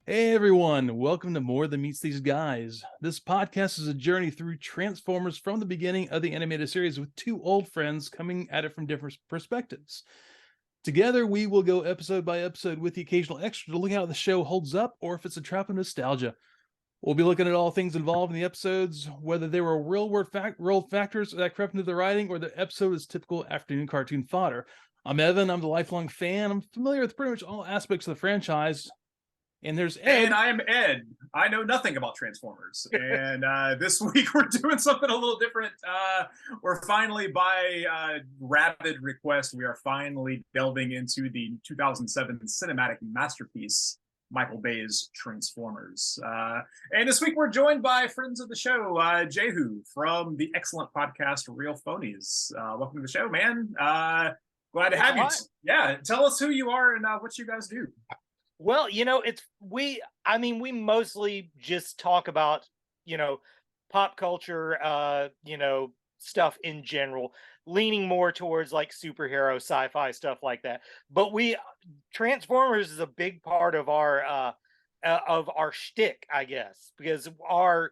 Hey everyone, welcome to More Than Meets These Guys. This podcast is a journey through Transformers from the beginning of the animated series with two old friends coming at it from different perspectives. Together, we will go episode by episode with the occasional extra to look how the show holds up or if it's a trap of nostalgia. We'll be looking at all things involved in the episodes, whether they were real-world factors that crept into the writing or the episode is typical afternoon cartoon fodder. I'm Evan, I'm the lifelong fan. I'm familiar with pretty much all aspects of the franchise. And there's Ed. And I'm Ed. I know nothing about Transformers. And this week we're doing something a little different. We're finally, by rabid request, we are finally delving into the 2007 cinematic masterpiece, Michael Bay's Transformers. And this week we're joined by friends of the show, Jehu from the excellent podcast Real Phonies. Welcome to the show, man. Glad to have you. Yeah, tell us who you are and what you guys do. Well, we mostly just talk about, pop culture, stuff in general, leaning more towards like superhero sci-fi stuff like that. But Transformers is a big part of our shtick, I guess, because our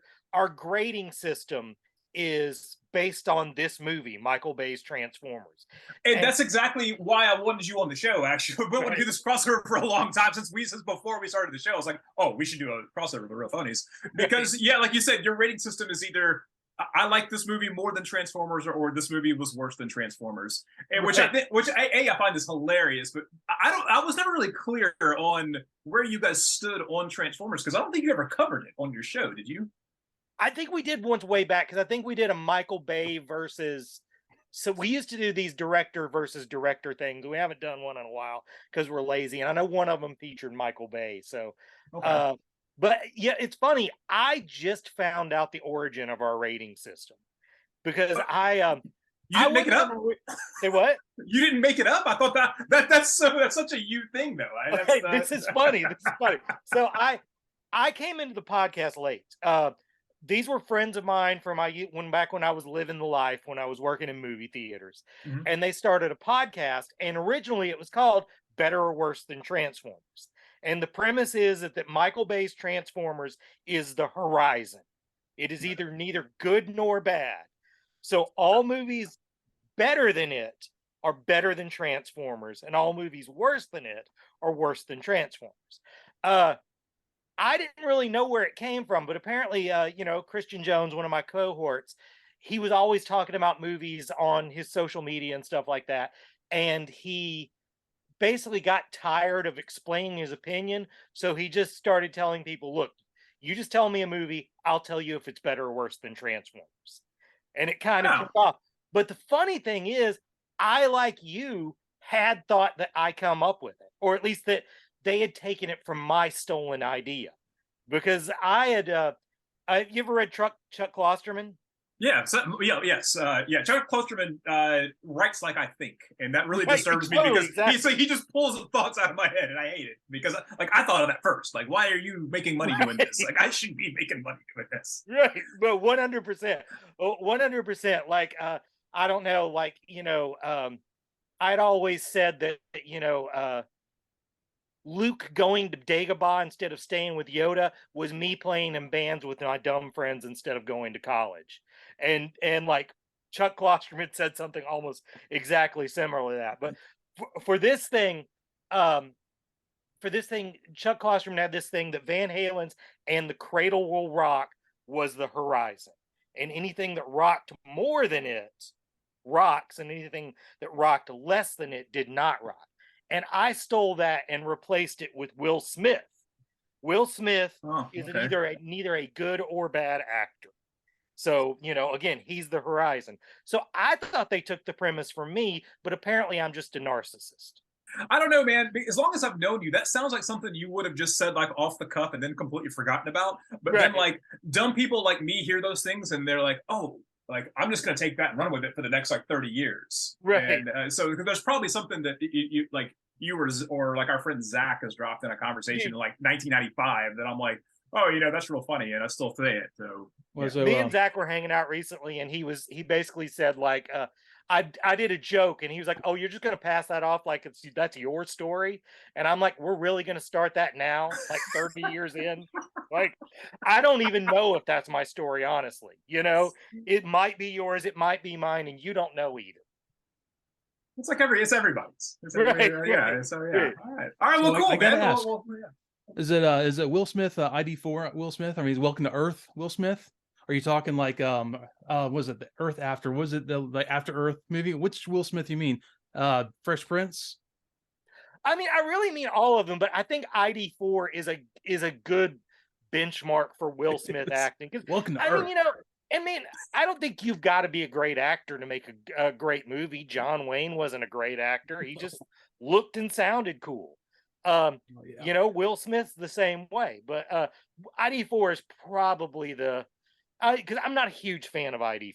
grading system is based on this movie, Michael Bay's Transformers. And that's exactly why I wanted you on the show, actually. We've been wanting to do this crossover for a long time, since before we started the show. I was like, oh, we should do a crossover with the Real Phonies. Because, yeah, like you said, your rating system is either I like this movie more than Transformers, or this movie was worse than Transformers. And which I find this hilarious, but I was never really clear on where you guys stood on Transformers, because I don't think you ever covered it on your show, did you? I think we did once way back, because I think we did a Michael Bay versus. So we used to do these director versus director things. We haven't done one in a while because we're lazy. And I know one of them featured Michael Bay. So, okay. But yeah, it's funny. I just found out the origin of our rating system because you didn't make it up. Say what? You didn't make it up. I thought that's such a you thing, though. Okay, this is funny. So I came into the podcast late. These were friends of mine from when I was living the life, when I was working in movie theaters. Mm-hmm. And they started a podcast, and originally it was called Better or Worse Than Transformers. And the premise is that Michael Bay's Transformers is the horizon. It is either neither good nor bad. So all movies better than it are better than Transformers, and all movies worse than it are worse than Transformers. I didn't really know where it came from, but apparently, Christian Jones, one of my cohorts, he was always talking about movies on his social media and stuff like that. And he basically got tired of explaining his opinion. So he just started telling people, look, you just tell me a movie, I'll tell you if it's better or worse than Transformers. And it kind of took off. But the funny thing is, I, like you, had thought that I come up with it, or at least that they had taken it from my stolen idea, because I had. You ever read Chuck Klosterman? Yeah. Yes. Chuck Klosterman writes like I think, and that really disturbs me, because he just pulls thoughts out of my head, and I hate it, because I thought of that first. Like, why are you making money doing this? Like, I shouldn't be making money doing this. Right, but 100%, 100%. Like, I don't know. Like, I'd always said that Luke going to Dagobah instead of staying with Yoda was me playing in bands with my dumb friends instead of going to college. And like Chuck Klosterman said something almost exactly similar to that. But for this thing, Chuck Klosterman had this thing that Van Halen's And the Cradle Will Rock was the horizon. And anything that rocked more than it rocks, and anything that rocked less than it did not rock. And I stole that and replaced it with Will Smith. Will Smith is neither a good or bad actor. So, again, he's the horizon. So I thought they took the premise from me, but apparently I'm just a narcissist. I don't know, man. As long as I've known you, that sounds like something you would have just said like off the cuff and then completely forgotten about. But then like dumb people like me hear those things and they're like, oh, like, I'm just going to take that and run with it for the next, 30 years. Right. And so there's probably something that you like, or like our friend Zach has dropped in a conversation in 1995 that I'm like, Oh, that's real funny, and I still say it. So, Well, yeah. so, Me and Zach were hanging out recently, and he basically said like, I did a joke, and he was like, "Oh, you're just gonna pass that off like that's your story?" And I'm like, "We're really gonna start that now, like 30 years in?" Like, I don't even know if that's my story, honestly. It might be yours, it might be mine, and you don't know either. It's like it's everybody's. Right, Yeah. right, So yeah. right. All right. So Well, cool, I gotta man. ask. Yeah. Is it Will Smith, ID4 Will Smith? I mean, he's Welcome to Earth Will Smith? Are you talking like was it the Earth After? Was it the After Earth movie? Which Will Smith you mean? Fresh Prince? I mean, I really mean all of them, but I think ID4 is a good benchmark for Will Smith acting. Because Welcome to I Earth. mean, I don't think you've got to be a great actor to make a great movie. John Wayne wasn't a great actor; he just looked and sounded cool. Will Smith's the same way, but ID4 is probably because I'm not a huge fan of ID4.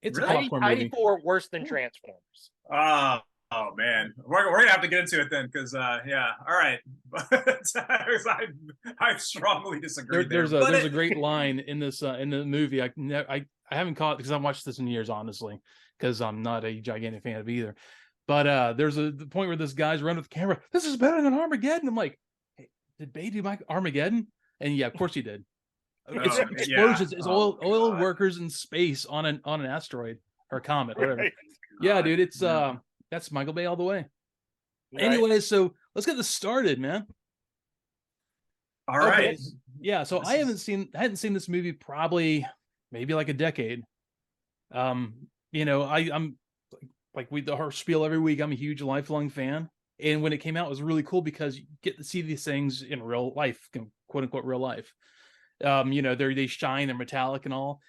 It's Really? a popcorn movie. ID4 worse than Transformers. Oh man, we're gonna have to get into it then, because yeah. All right, but I strongly disagree. There's a great line in the movie. I haven't caught it because I've watched this in years, honestly, because I'm not a gigantic fan of either. But there's the point where this guy's running with the camera. This is better than Armageddon. I'm like, hey, did Bay do my Armageddon? And yeah, of course he did. It's explosions. Yeah. It's oil workers in space on an asteroid or comet, whatever. Right. Yeah, dude, it's that's Michael Bay all the way. Right. Anyway, so let's get this started, man. All right. Yeah, so I hadn't seen this movie probably maybe like a decade. I'm like our spiel every week. I'm a huge lifelong fan, and when it came out, it was really cool because you get to see these things in real life, quote unquote real life. They shine, they're metallic and all.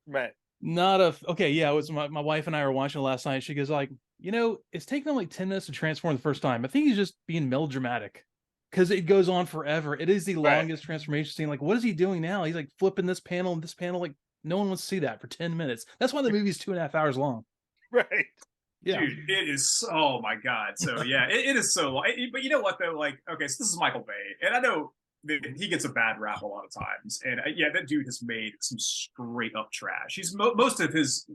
Right. It was my wife and I were watching it last night. She goes like, it's taken him like 10 minutes to transform the first time. I think he's just being melodramatic because it goes on forever. It is the longest transformation scene. Like, what is he doing now? He's like flipping this panel and this panel. Like, no one wants to see that for 10 minutes. That's why the movie's 2.5 hours long. Right. Yeah. Dude, it is. Oh my god. So yeah, it is so long. But you know what though? Like, okay, so this is Michael Bay, and I know that he gets a bad rap a lot of times, and yeah, that dude has made some straight up trash. He's most of his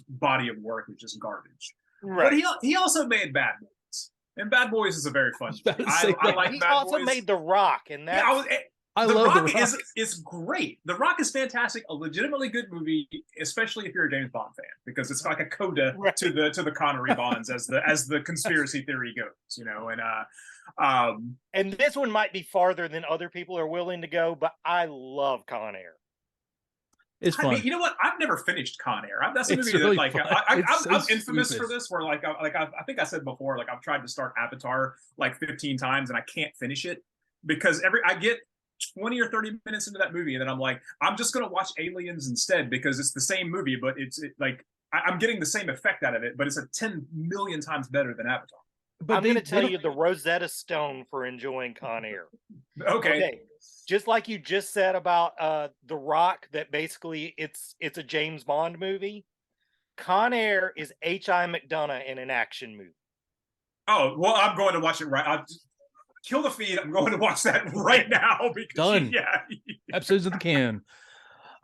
body of work is just garbage. Right. But he also made Bad Boys, and Bad Boys is a very fun. I like he Bad also Boys. made The Rock, and that The Rock is great. The Rock is fantastic. A legitimately good movie, especially if you're a James Bond fan, because it's like a coda to the Connery Bonds as the conspiracy theory goes. And this one might be farther than other people are willing to go, but I love Con Air. It's fun. I mean, you know what? I've never finished Con Air. That's a movie really that, like, I'm infamous stupid for this. Where, like, I think I said before, like, I've tried to start Avatar like 15 times and I can't finish it because I get 20 or 30 minutes into that movie and then I'm like, I'm just gonna watch Aliens instead because it's the same movie, but I'm getting the same effect out of it, but it's 10 million times better than Avatar. But I'm going to tell you the Rosetta Stone for enjoying Con Air. Okay. Just like you just said about The Rock, that basically it's a James Bond movie. Con Air is H.I. McDonough in an action movie. Oh, well, I'm going to watch it right. I'll just kill the feed. I'm going to watch that right now. Because, done. Yeah. Episodes of the can.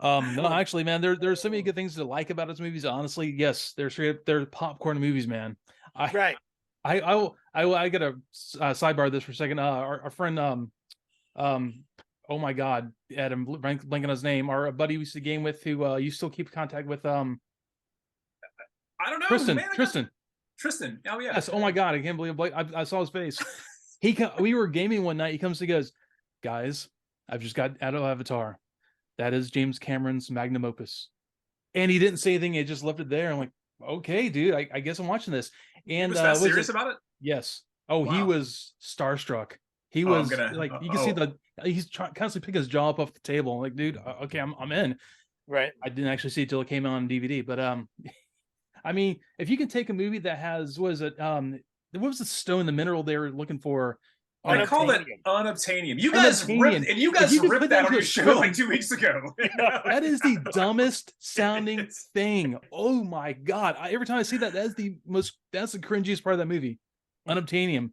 No, actually, man, there's so many good things to like about his movies. Honestly, yes, they're popcorn movies, man. Right. I got to sidebar this for a second. Our friend, oh my God, Adam, blanking on his name. Our buddy we used to game with, who you still keep contact with. I don't know. Tristan. Oh yeah. Yes. Oh my God, I can't believe I saw his face. We were gaming one night. He comes and goes, guys, I've just got out of Avatar. That is James Cameron's magnum opus. And he didn't say anything. He just left it there. I'm like, okay, dude, I guess I'm watching this. And was that serious about it? Yes. Oh, wow. He was starstruck. He was you can see he's constantly picking his jaw up off the table. I'm like, dude, okay, I'm in. Right. I didn't actually see it till it came out on DVD, but I mean, if you can take a movie that has what was the stone, the mineral they were looking for? I call it unobtainium. You guys ripped that on your show like 2 weeks ago. That is the dumbest sounding thing. Oh my God. Every time I see that, that's the cringiest part of that movie. Unobtainium.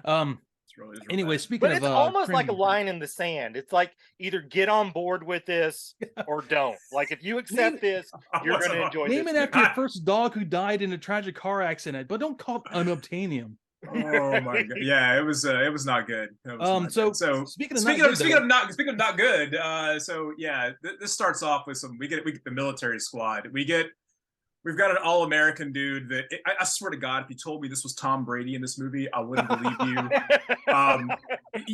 It's really Anyway, bad. speaking But of it's almost like a cringy, line in the sand. It's like either get on board with this or don't. Like if you accept this, you're going to enjoy name this. it after your first dog who died in a tragic car accident, but don't call it unobtainium. Oh my god! Yeah, it was not good. It was not So good. So speaking of not good. So yeah, this starts off with we get the military squad. We've got an all-American dude that I swear to God, if you told me this was Tom Brady in this movie, I wouldn't believe you.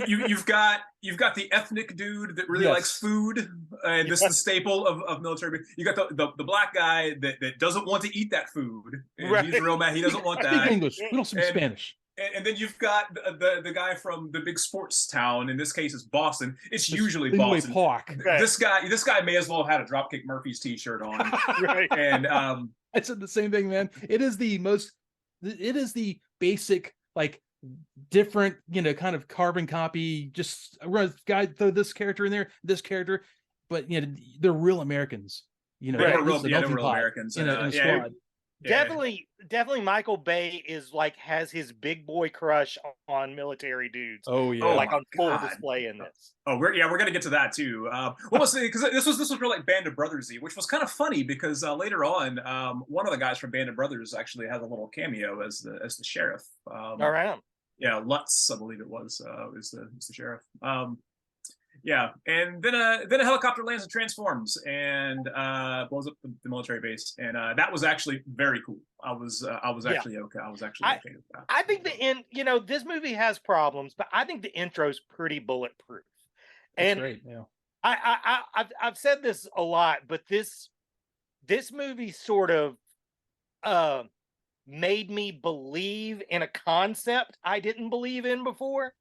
You've got the ethnic dude that really likes food, and this is the staple of military. You got the black guy that doesn't want to eat that food, and he's real mad. He doesn't want that. Speak English. We don't speak Spanish. And then you've got the guy from the big sports town. In this case, it's Boston. It's usually Boston. Park. This guy may as well have had a Dropkick Murphys t-shirt on. Right. And I said the same thing, man. It is the basic, like, different, kind of carbon copy. Just guy throw this character in there, this character, but they're real Americans. They're real Americans in a squad. Definitely Michael Bay is like has his big boy crush on military dudes. Oh yeah. Like on full display in this. Oh, we're gonna get to that too. Because this was real like Band of Brothers-y, which was kind of funny because later on, one of the guys from Band of Brothers actually has a little cameo as the sheriff. Around. Yeah, Lutz, I believe it was the sheriff. Yeah, and then a helicopter lands and transforms and blows up the military base, and that was actually very cool. I was actually okay. I was actually okay with that. I think this movie has problems, but I think the intro's pretty bulletproof. That's great. Yeah, I've said this a lot, but this movie sort of made me believe in a concept I didn't believe in before.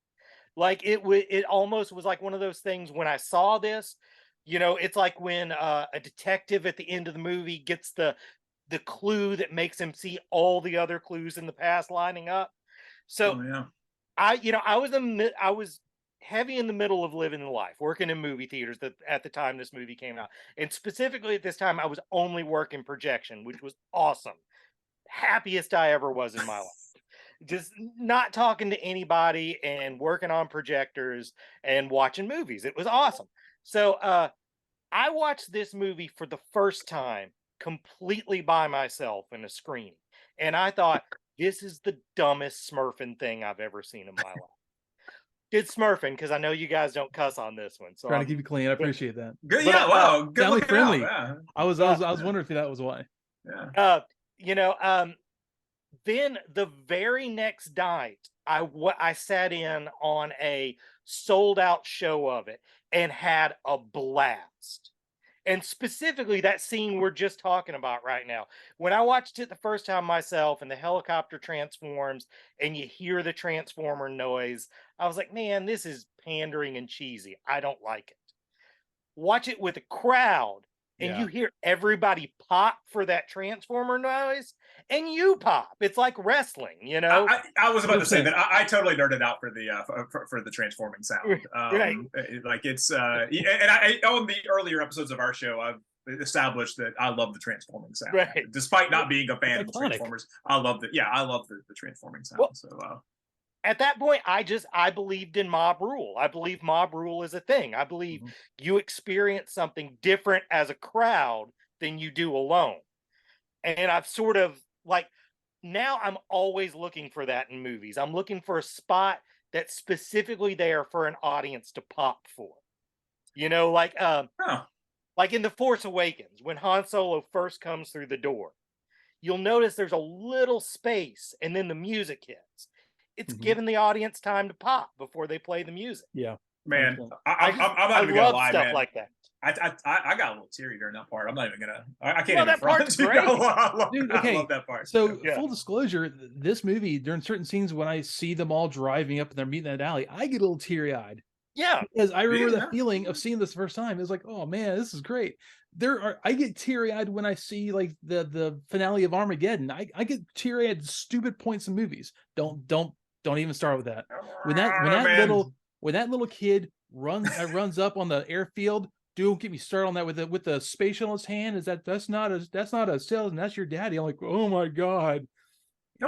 Like it almost was like one of those things when I saw this, it's like when a detective at the end of the movie gets the clue that makes him see all the other clues in the past lining up. So I was heavy in the middle of living the life, working in movie theaters at the time this movie came out. And specifically at this time, I was only working projection, which was awesome. Happiest I ever was in my life. Just not talking to anybody and working on projectors and watching movies. It was awesome. So I watched this movie for the first time completely by myself in a screening. And I thought, this is the dumbest smurfing thing I've ever seen in my life. Did smurfing, because I know you guys don't cuss on this one. So trying to keep it clean. I appreciate that. Good, yeah, wow. Good family friendly. Yeah. I was wondering if that was why. Yeah. Then the very next night, I sat in on a sold out show of it and had a blast. And specifically that scene we're just talking about right now. When I watched it the first time myself and the helicopter transforms and you hear the transformer noise, I was like, man, this is pandering and cheesy. I don't like it. Watch it with a crowd and you hear everybody pop for that transformer noise, and you pop. It's like wrestling, I was about to say that I totally nerded out for the transforming sound. Right. Like it's and I on the earlier episodes of our show, I've established that I love the transforming sound. Right. Despite not being a fan of the Transformers, I love the transforming sound. Well, at that point, I believed in mob rule. I believe mob rule is a thing. I believe you experience something different as a crowd than you do alone. And I've sort of like, now I'm always looking for that in movies. I'm looking for a spot that's specifically there for an audience to pop for. Like in The Force Awakens, when Han Solo first comes through the door, you'll notice there's a little space and then the music hits. It's giving the audience time to pop before they play the music. Yeah, man. I'm not even gonna lie, stuff man. Like that. I got a little teary during that part. I'm not even gonna. I can't even. That part's great. Dude, okay. I love that part. So full disclosure, this movie during certain scenes when I see them all driving up and they're meeting in that alley, I get a little teary eyed. Yeah, because I remember the feeling of seeing this the first time. It was like, oh man, this is great. I get teary eyed when I see like the finale of Armageddon. I get teary eyed at stupid points in movies. Don't even start with that. When that little kid runs up on the airfield, don't get me started on that with the spatial in his hand. That's not a skeleton, that's your daddy. I'm like, oh my god.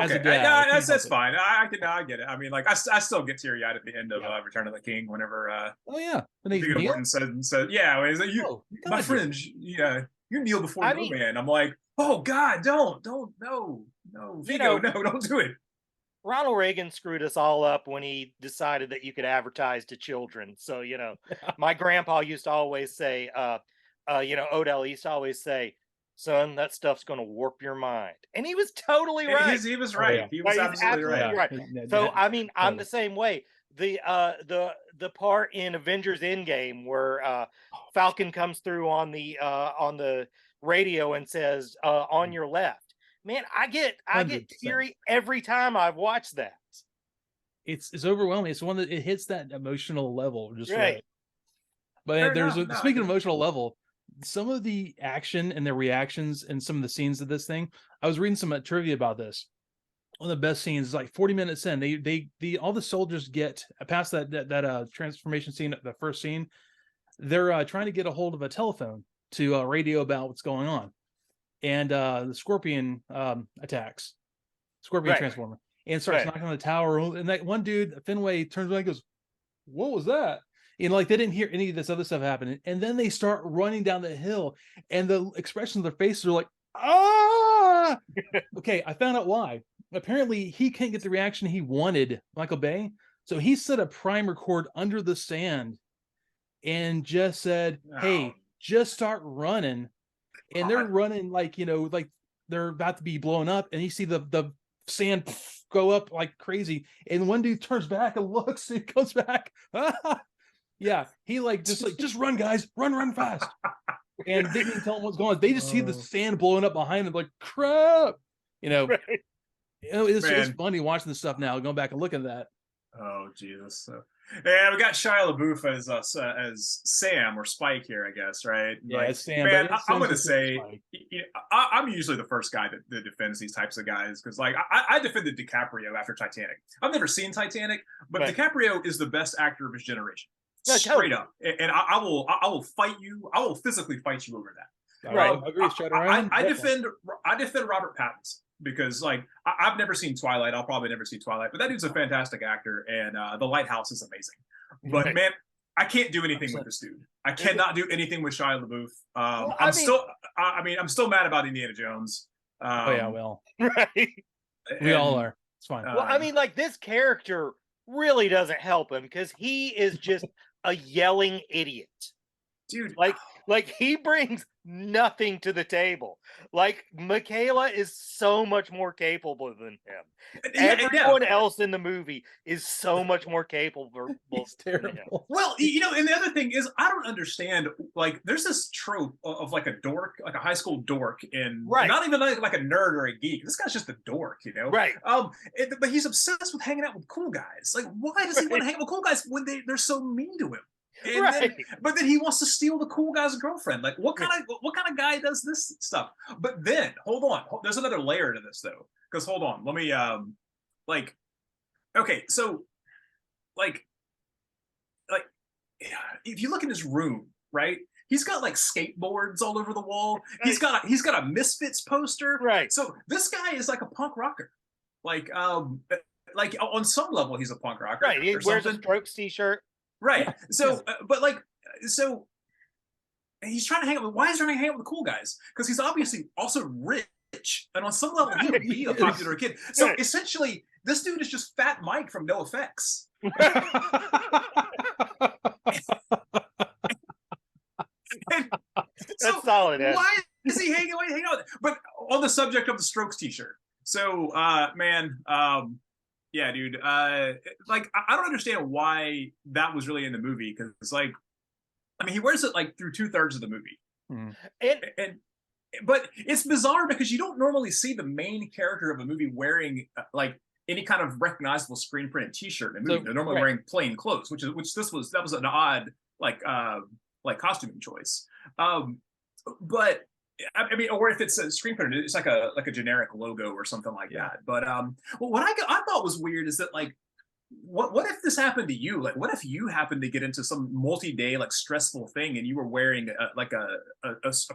as a Okay, dad. yeah, I can't that's help it. fine. I get it. I mean, like, I still get teary-eyed at the end of Yeah. Return of the King whenever Oh yeah, when they Viggo kneel. Mortensen said, "Yeah, he's like, you, Oh, you my gotta do it. friend, yeah, you kneel before I no mean, man." I'm like, "Oh God, don't, no, Viggo, no, don't do it." Ronald Reagan screwed us all up when he decided that you could advertise to children. So, my grandpa used to always say, Odell used to always say, son, that stuff's going to warp your mind. And he was totally right. He was Oh, right. yeah. He was He's absolutely right. absolutely right. So, I mean, I'm the same way. The part in Avengers Endgame where Falcon comes through on the radio and says, on your left. Man, I get 100%. teary every time I've watched that. It's overwhelming. It's one that it hits that emotional level just right. But Fair there's enough. No, speaking of emotional level, some of the action and their reactions and some of the scenes of this thing. I was reading some trivia about this. One of the best scenes is like 40 minutes in. They all the soldiers get past that transformation scene, the first scene. They're trying to get a hold of a telephone to radio about what's going on. And the Scorpion attacks. Scorpion Transformer. And starts knocking on the tower. And that one dude, Fenway, turns around and goes, what was that? And like they didn't hear any of this other stuff happening. And then they start running down the hill. And the expressions of their faces are like, ah! Okay, I found out why. Apparently, he can't get the reaction he wanted, Michael Bay. So he set a primer cord under the sand and just said, hey, just start running. And they're running like they're about to be blown up, and you see the sand go up like crazy, and one dude turns back and looks and comes back. Yeah, he just run, guys, run fast. And they didn't tell him what's going on. They just see the sand blowing up behind them, like crap. It's funny watching this stuff now, going back and looking at that. Oh Jesus! Yeah, we got Shia LaBeouf as Sam or Spike here, I guess, right? Yeah, it's Sam. Man, I'm going to say, I'm usually the first guy that defends these types of guys because, like, I defended DiCaprio after Titanic. I've never seen Titanic, but DiCaprio is the best actor of his generation, straight up. And I will fight you. I will physically fight you over that. Right. Agree, I defend Robert Pattinson. Because like I've never seen Twilight, I'll probably never see Twilight, but that dude's a fantastic actor, and The Lighthouse is amazing. But man, I can't do anything with this dude. I cannot do anything with Shia LaBeouf. I'm still mad about Indiana Jones. Right. We all are. It's fine. Well, I mean, like this character really doesn't help him because he is just a yelling idiot, dude. Like he brings nothing to the table. Like Michaela is so much more capable than him. Everyone else in the movie is so much more capable. He's terrible. Well, and the other thing is I don't understand. Like, there's this trope of like a dork, like a high school dork, and not even like a nerd or a geek. This guy's just a dork, Right. But he's obsessed with hanging out with cool guys. Like, why does he want to hang out with cool guys when they're so mean to him? But then he wants to steal the cool guy's girlfriend. Like, what kind of guy does this stuff? But then, hold on, there's another layer to this though. Because hold on, let me okay, so like if you look in his room, right? He's got like skateboards all over the wall. Right. He's got a Misfits poster. Right. So this guy is like a punk rocker. Like on some level, he's a punk rocker. Right. He wears a Strokes t-shirt. Right. So, so he's trying to hang out with. Why is he trying to hang out with the cool guys? Because he's obviously also rich, and on some level, he would be a popular kid. So essentially, this dude is just Fat Mike from NoFX. That's solid. Why is he hanging out? But on the subject of the Strokes t-shirt, so man. Yeah, dude. Like, I don't understand why that was really in the movie because, like, I mean, he wears it like through 2/3 of the movie, but it's bizarre because you don't normally see the main character of a movie wearing like any kind of recognizable screen printed T-shirt in a movie. So, they're normally wearing plain clothes, that was an odd like costuming choice. But I mean, or if it's a screen printed, it's like a generic logo or something like that. But what I thought was weird is that like, what if this happened to you? Like, what if you happened to get into some multi-day like stressful thing and you were wearing a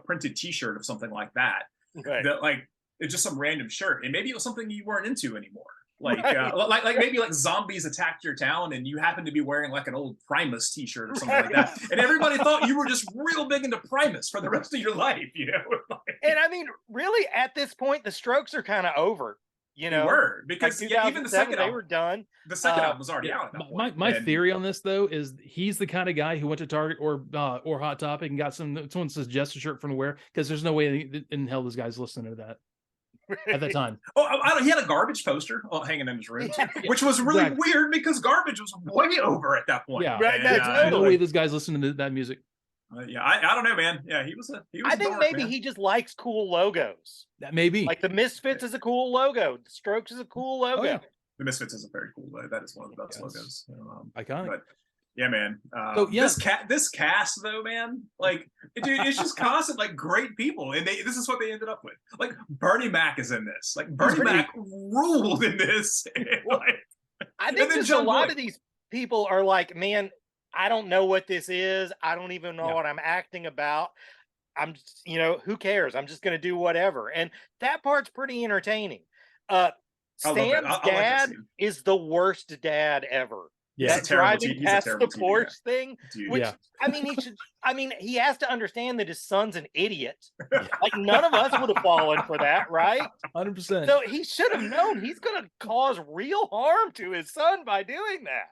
printed T-shirt of something like that? Right. That like it's just some random shirt, and maybe it was something you weren't into anymore. Like, Right. like maybe like zombies attacked your town, and you happen to be wearing like an old Primus T-shirt or something like that, and everybody thought you were just real big into Primus for the rest of your life, you know. And I mean, really, at this point, the Strokes are kind of over. You know, they were, because like yeah, even the second they album, were done. the second album was already out at that point. My theory on this though is he's the kind of guy who went to Target or Hot Topic and got someone suggested shirt from to wear, because there's no way in hell this guy's listening to that at that time. He had a Garbage poster hanging in his room, Yeah. which was really weird because Garbage was way over at that point. Yeah, right. And, no way this guy's listening to that music. Yeah, I don't know, man. Yeah, he was. I think dark, maybe man. he just likes cool logos. That may be. Like the Misfits is a cool logo. The Strokes is a cool logo. Oh, yeah. The Misfits is a very cool logo. That is one of the best logos. Iconic. But yeah, man. So, yeah. This cast though, man, like, dude, it's just constant like great people, and this is what they ended up with. Like Bernie Mac is in this. Like Bernie Mac ruled in this. Like, I think just a lot of these people are like, man, I don't know what this is. I don't even know what I'm acting about. I'm just, who cares? I'm just going to do whatever. And that part's pretty entertaining. Stan's dad is the worst dad ever. Yeah, that driving past the Porsche thing, dude. which he has to understand that his son's an idiot. Like none of us would have fallen for that, right? 100%. So he should have known he's going to cause real harm to his son by doing that.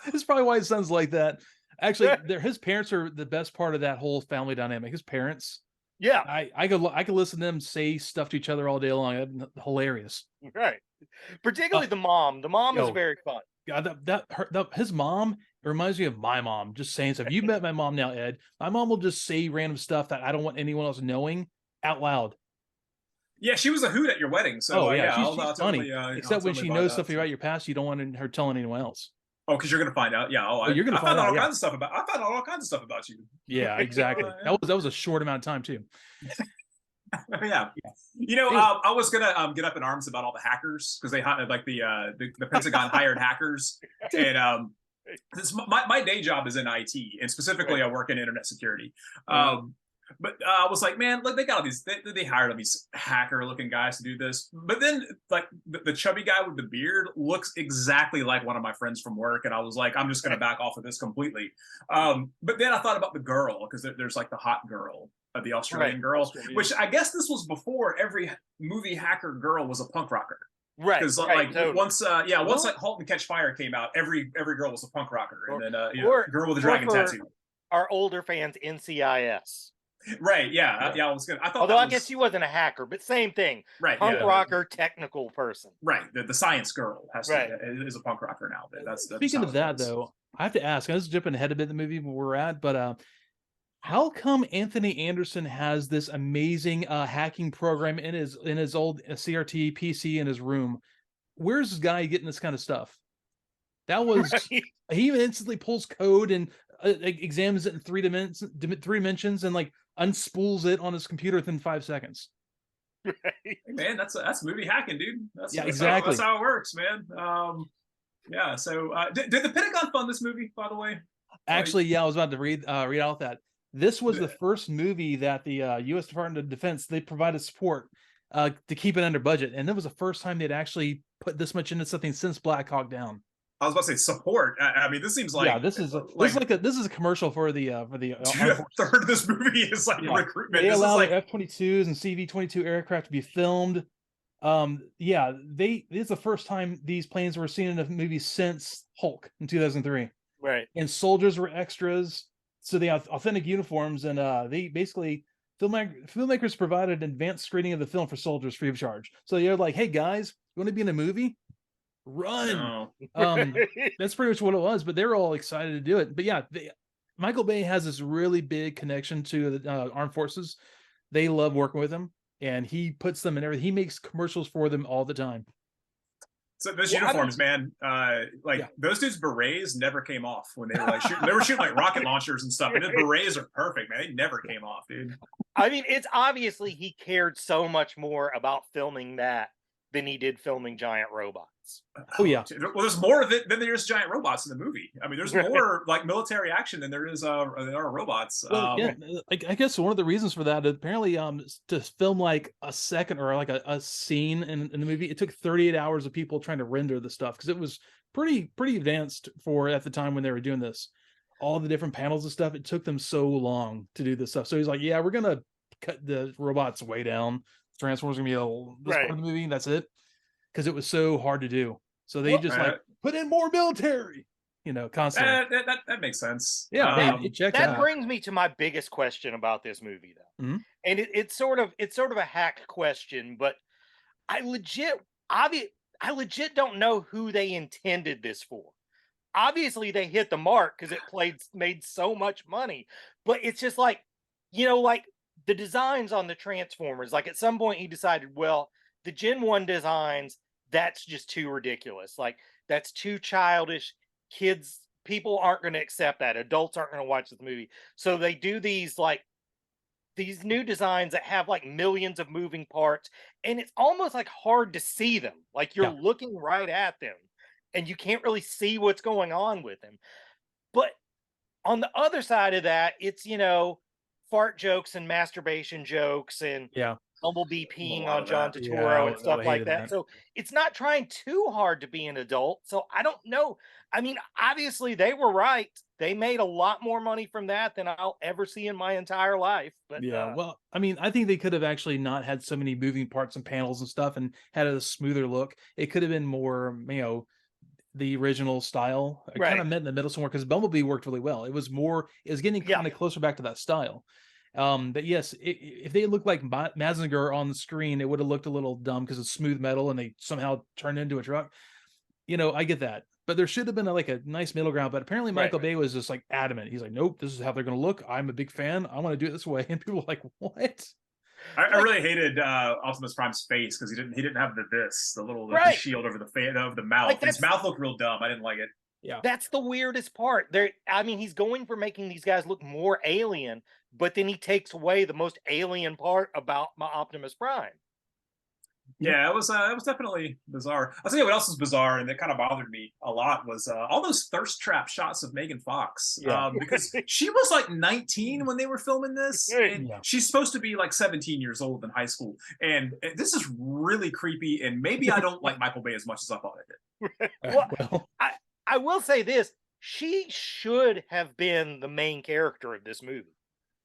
That's probably why his son's like that. Actually, his parents are the best part of that whole family dynamic. His parents, I could listen to them say stuff to each other all day long. Hilarious, right? Particularly the mom. The mom is very fun. God, his mom reminds me of my mom. Just saying stuff. You met my mom now, Ed. My mom will just say random stuff that I don't want anyone else knowing out loud. Yeah, she was a hoot at your wedding. So she's funny. Except when she knows stuff about your past, you don't want her telling anyone else. Oh, because you're gonna find out. Yeah. You're gonna find out all kinds of stuff about. I found out all kinds of stuff about you. Yeah, exactly. That was a short amount of time too. Yeah. I was gonna get up in arms about all the hackers because they had like the Pentagon hired hackers, and my day job is in IT, and specifically I work in internet security. But I was like, man, look, they got all these. They hired all these hacker-looking guys to do this. But then, like, the chubby guy with the beard looks exactly like one of my friends from work, and I was like, I'm just going to back off of this completely. But then I thought about the girl, because there's like the hot girl, the Australian girl, which I guess this was before every movie hacker girl was a punk rocker. Right. Because totally. once like *Halt and Catch Fire* came out, every girl was a punk rocker, and then girl with a dragon tattoo. Our older fans, NCIS. Right. Yeah. I was gonna. I thought. Although I guess she wasn't a hacker, but same thing. Right. Punk rocker, technical person. Right. The science girl is a punk rocker now. That's Speaking of that, though, I have to ask. I was jumping ahead a bit in the movie where we're at, but how come Anthony Anderson has this amazing hacking program in his old CRT PC in his room? Where's this guy getting this kind of stuff? That was he instantly pulls code and examines it in three dimensions and like unspools it on his computer within 5 seconds. Right. Hey, man, that's movie hacking, dude. That's exactly. That's how it works, man. So did the Pentagon fund this movie, by the way? Actually, I was about to read out that this was the first movie that the U.S. Department of Defense, they provided support to keep it under budget, and that was the first time they'd actually put this much into something since Black Hawk Down. I was about to say support. I mean, this seems like this is a commertal for the dude, a third of this movie is like recruitment. They allow like F-22s and CV-22 aircraft to be filmed. This is the first time these planes were seen in a movie since Hulk in 2003. Right. And soldiers were extras, so they have authentic uniforms, and they basically filmmakers provided an advanced screening of the film for soldiers free of charge. So they're like, hey guys, you want to be in a movie? Run. No. That's pretty much what it was, but they were all excited to do it. But yeah, Michael Bay has this really big connection to the armed forces. They love working with him, and he puts them in everything. He makes commercials for them all the time. So those uniforms, man, those dudes' berets never came off when they were like shooting. They were shooting like rocket launchers and stuff, and his berets are perfect, man. They never came off, dude. I mean, it's obviously he cared so much more about filming that than he did filming giant robots. Oh yeah. Well, there's more of it than there is giant robots in the movie. I mean, there's more like military action than there are robots. Well, yeah, I guess one of the reasons for that, apparently, to film like a second or like a scene in the movie, it took 38 hours of people trying to render the stuff because it was pretty advanced for at the time when they were doing this. All the different panels and stuff, it took them so long to do this stuff. So he's like, yeah, we're gonna cut the robots way down. Transformers gonna be this part of the movie. That's it, because it was so hard to do. So they like put in more military, constantly. That makes sense. Yeah, that brings me to my biggest question about this movie, though, and it's sort of a hack question, but I legit don't know who they intended this for. Obviously, they hit the mark because it made so much money, but it's just like, like the designs on the Transformers. Like at some point, he decided, well, the Gen 1 designs, that's just too ridiculous. Like that's too childish. People aren't going to accept that. Adults aren't going to watch this movie. So they do these new designs that have like millions of moving parts, and it's almost like hard to see them. Like you're looking right at them and you can't really see what's going on with them. But on the other side of that, it's, fart jokes and masturbation jokes and Bumblebee peeing on John Turturro and stuff like that. So it's not trying too hard to be an adult. So I don't know. I mean, obviously they were right. They made a lot more money from that than I'll ever see in my entire life. But well, I mean, I think they could have actually not had so many moving parts and panels and stuff and had a smoother look. It could have been more, the original style. I kind of met in the middle somewhere because Bumblebee worked really well. It was getting kind of closer back to that style. But yes, if they looked like Mazinger on the screen, it would have looked a little dumb because it's smooth metal and they somehow turned into a truck. I get that, but there should have been a nice middle ground. But apparently Michael Bay was just like adamant. He's like, nope, this is how they're going to look. I'm a big fan. I want to do it this way. And people were like, what? I really hated Optimus Prime's face because he didn't have the little shield over the mouth. His mouth looked real dumb. I didn't like it. Yeah, that's the weirdest part. He's going for making these guys look more alien, but then he takes away the most alien part about my Optimus Prime. Yeah, it was definitely bizarre. I'll tell you what else was bizarre, and that kind of bothered me a lot was all those thirst trap shots of Megan Fox. Because she was like 19 when they were filming this, and she's supposed to be like 17 years old in high school. And this is really creepy, and maybe I don't like Michael Bay as much as I thought I did. Well, I will say this. She should have been the main character of this movie.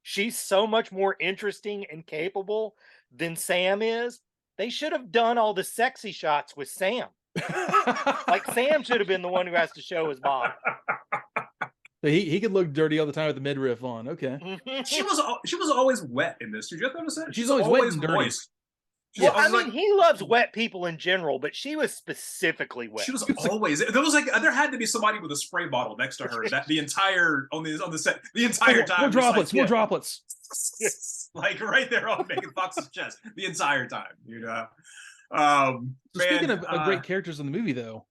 She's so much more interesting and capable than Sam is. They should have done all the sexy shots with Sam. Like Sam should have been the one who has to show his body. He could look dirty all the time with the midriff on. Okay. She was always wet in this. Did you ever notice that? She's always wet and dirty. Moist. Well, I mean, he loves wet people in general, but she was specifically wet. She was always there had to be somebody with a spray bottle next to her that the entire on the set the entire time. More droplets. Like right there on Megan Fox's chest the entire time. Speaking of great characters in the movie, though,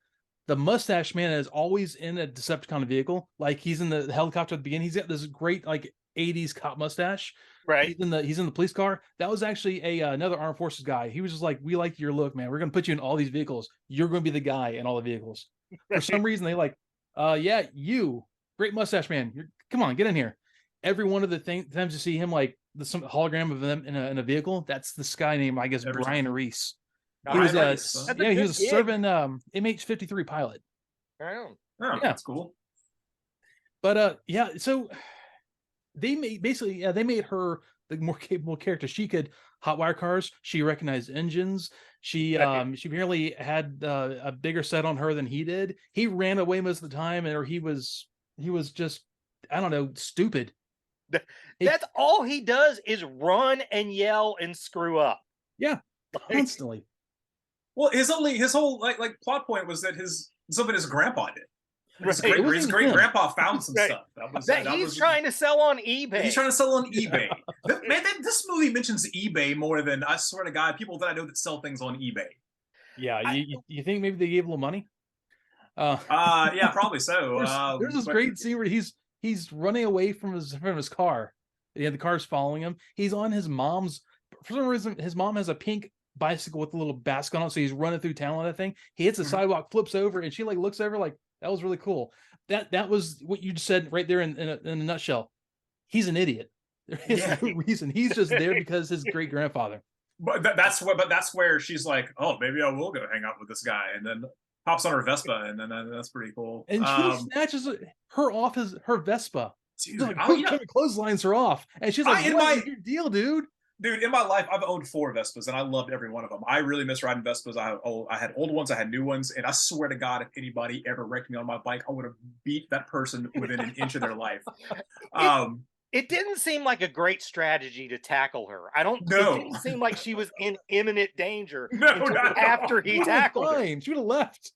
the mustache man is always in a Decepticon vehicle. Like he's in the helicopter at the beginning. He's got this great 80s cop mustache. Right. He's in the police car. That was actually another armed forces guy. He was just like, we like your look, man. We're going to put you in all these vehicles. You're going to be the guy in all the vehicles. For some reason, they you, great mustache man. Come on, get in here. Every one of the times you see him, some hologram of them in a vehicle, that's this guy named, I guess, Brian Reese. He was he was a serving MH-53 pilot. Oh, that's cool. But so they made her the more capable character. She could hotwire cars. She recognized engines. She apparently had a bigger set on her than he did. He ran away most of the time, or he was just, I don't know, stupid. That's all he does is run and yell and screw up. Yeah, constantly. Well, his whole plot point was that something his grandpa did. Right. His great grandpa found some stuff. He's trying to sell on eBay. He's trying to sell on eBay. Man, this movie mentions eBay more than, I swear to God, people that I know that sell things on eBay. Yeah, you think maybe they gave a little money? Yeah, probably so. There's this great scene where he's running away from his car. The car's following him. He's on his mom's. For some reason, his mom has a pink bicycle with a little basket on it, so he's running through town on that thing. He hits the sidewalk, flips over, and she like looks over like, that was really cool. That was what you just said right there in a nutshell. He's an idiot. There is no reason. He's just there because his great grandfather. But that's where she's like, oh, maybe I will go hang out with this guy, and then pops on her Vespa, and then that's pretty cool. And she snatches her off her Vespa. Dude, like, clotheslines her off, and she's like, "What's your deal, dude?" Dude, in my life, I've owned 4 Vespas, and I loved every one of them. I really miss riding Vespas. I had old ones, I had new ones, and I swear to God, if anybody ever wrecked me on my bike, I would have beat that person within an inch of their life. It didn't seem like a great strategy to tackle her. It didn't seem like she was in imminent danger after he tackled her. She would have left.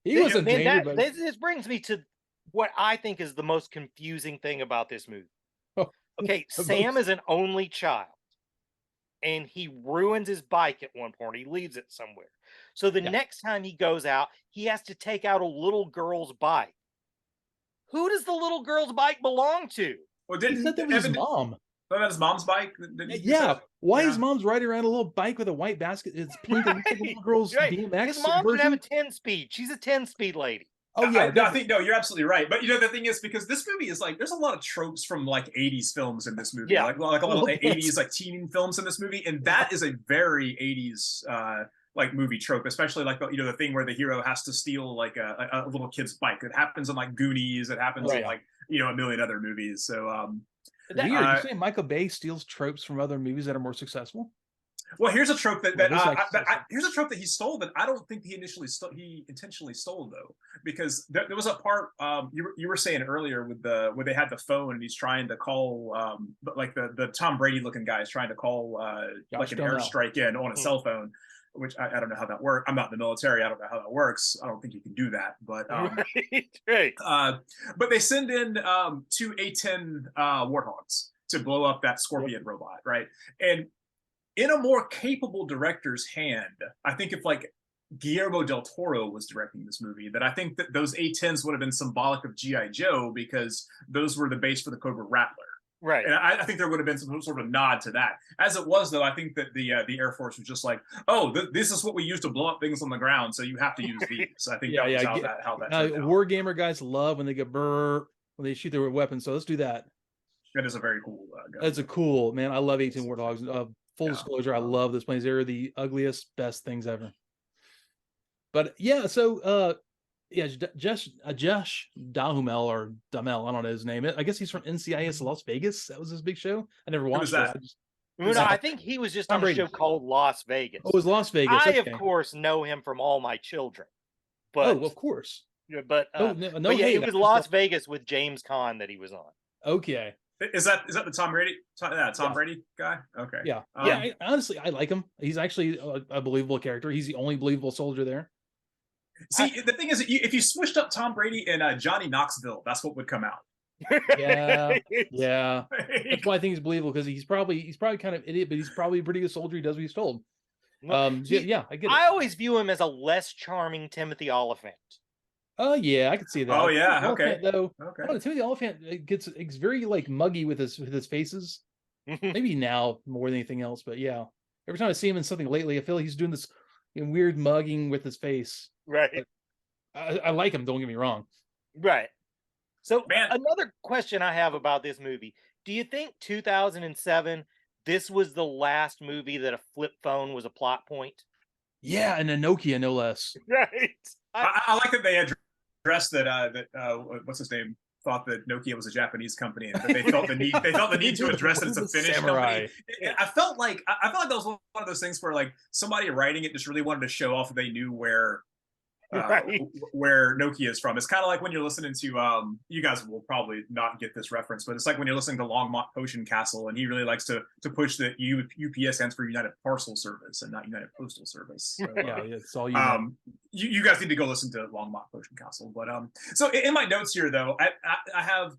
He wasn't danger, this brings me to what I think is the most confusing thing about this movie. Okay, Sam is an only child, and he ruins his bike at one point. He leaves it somewhere. So the next time he goes out, he has to take out a little girl's bike. Who does the little girl's bike belong to? Well, he said that was his mom. That his mom's bike? Why is mom's riding around a little bike with a white basket? It's pink and the little girl's BMX. His mom doesn't have a 10-speed. She's a 10-speed lady. Oh yeah, I think you're absolutely right. But the thing is, because this movie is like, there's a lot of tropes from like 80s films in this movie, like a lot of 80s like teen films in this movie, and that is a very 80s like movie trope, especially like the thing where the hero has to steal like a little kid's bike. It happens in like Goonies. It happens in like a million other movies. So weird. You're saying Michael Bay steals tropes from other movies that are more successful? Well, here's a trope here's a trope that he stole that I don't think he intentionally stole though, because there was a part you were saying earlier with where they had the phone and he's trying to call like the Tom Brady looking guy is trying to call like an airstrike in on a cell phone, which I don't know how that works. I'm not in the military. I don't know how that works. I don't think you can do that, but but they send in 2 A-10 warthogs to blow up that Scorpion robot, right? And in a more capable director's hand, I think if like Guillermo del Toro was directing this movie, that I think that those A-10s would have been symbolic of G.I. Joe, because those were the base for the Cobra Rattler. Right. And I think there would have been some sort of nod to that. As it was, though, I think that the Air Force was just like, oh, this is what we use to blow up things on the ground, so you have to use these. I think that was how that turned out. War gamer guys love when they get when they shoot their weapons, so let's do that. That is a very cool gun. That's a cool, man. I love 18 Warthogs. Full disclosure, I love those planes. They're the ugliest, best things ever. But yeah, so Josh Duhamel or Duhamel, I don't know his name. I guess he's from NCIS Las Vegas. That was his big show. I never watched that. I think he was just on a show called Las Vegas. Oh, it was Las Vegas. I, of course, know him from All My Children. But, of course. But it was Las Vegas with James Caan that he was on. Okay. Is that the Tom Brady? Tom Brady guy? Okay. Yeah. Honestly, I like him. He's actually a believable character. He's the only believable soldier there. See, the thing is, if you switched up Tom Brady and Johnny Knoxville, that's what would come out. Yeah. That's why I think he's believable, because he's probably kind of idiot, but he's probably a pretty good soldier. He does what he's told. I get it. I always view him as a less charming Timothy Oliphant. Oh yeah, I could see that. Oh yeah, okay. Though, Timothy Oliphant it's very like muggy with his faces. Maybe now more than anything else, but yeah. Every time I see him in something lately, I feel like he's doing this weird mugging with his face. Right. I like him. Don't get me wrong. Right. So another question I have about this movie: do you think 2007 this was the last movie that a flip phone was a plot point? Yeah, and a Nokia, no less. Right. I like that they addressed that what's his name thought that Nokia was a Japanese company, and that they felt the need to address it as a Finnish company. I felt like that was one of those things where like somebody writing it just really wanted to show off that they knew where Nokia is from. It's kind of like when you're listening to you guys will probably not get this reference, but it's like when you're listening to Longmont Potion Castle, and he really likes to push that UPS stands for United Parcel Service and not United Postal Service. So, it's all you guys need to go listen to Longmont Potion Castle. But so in my notes here though, I have,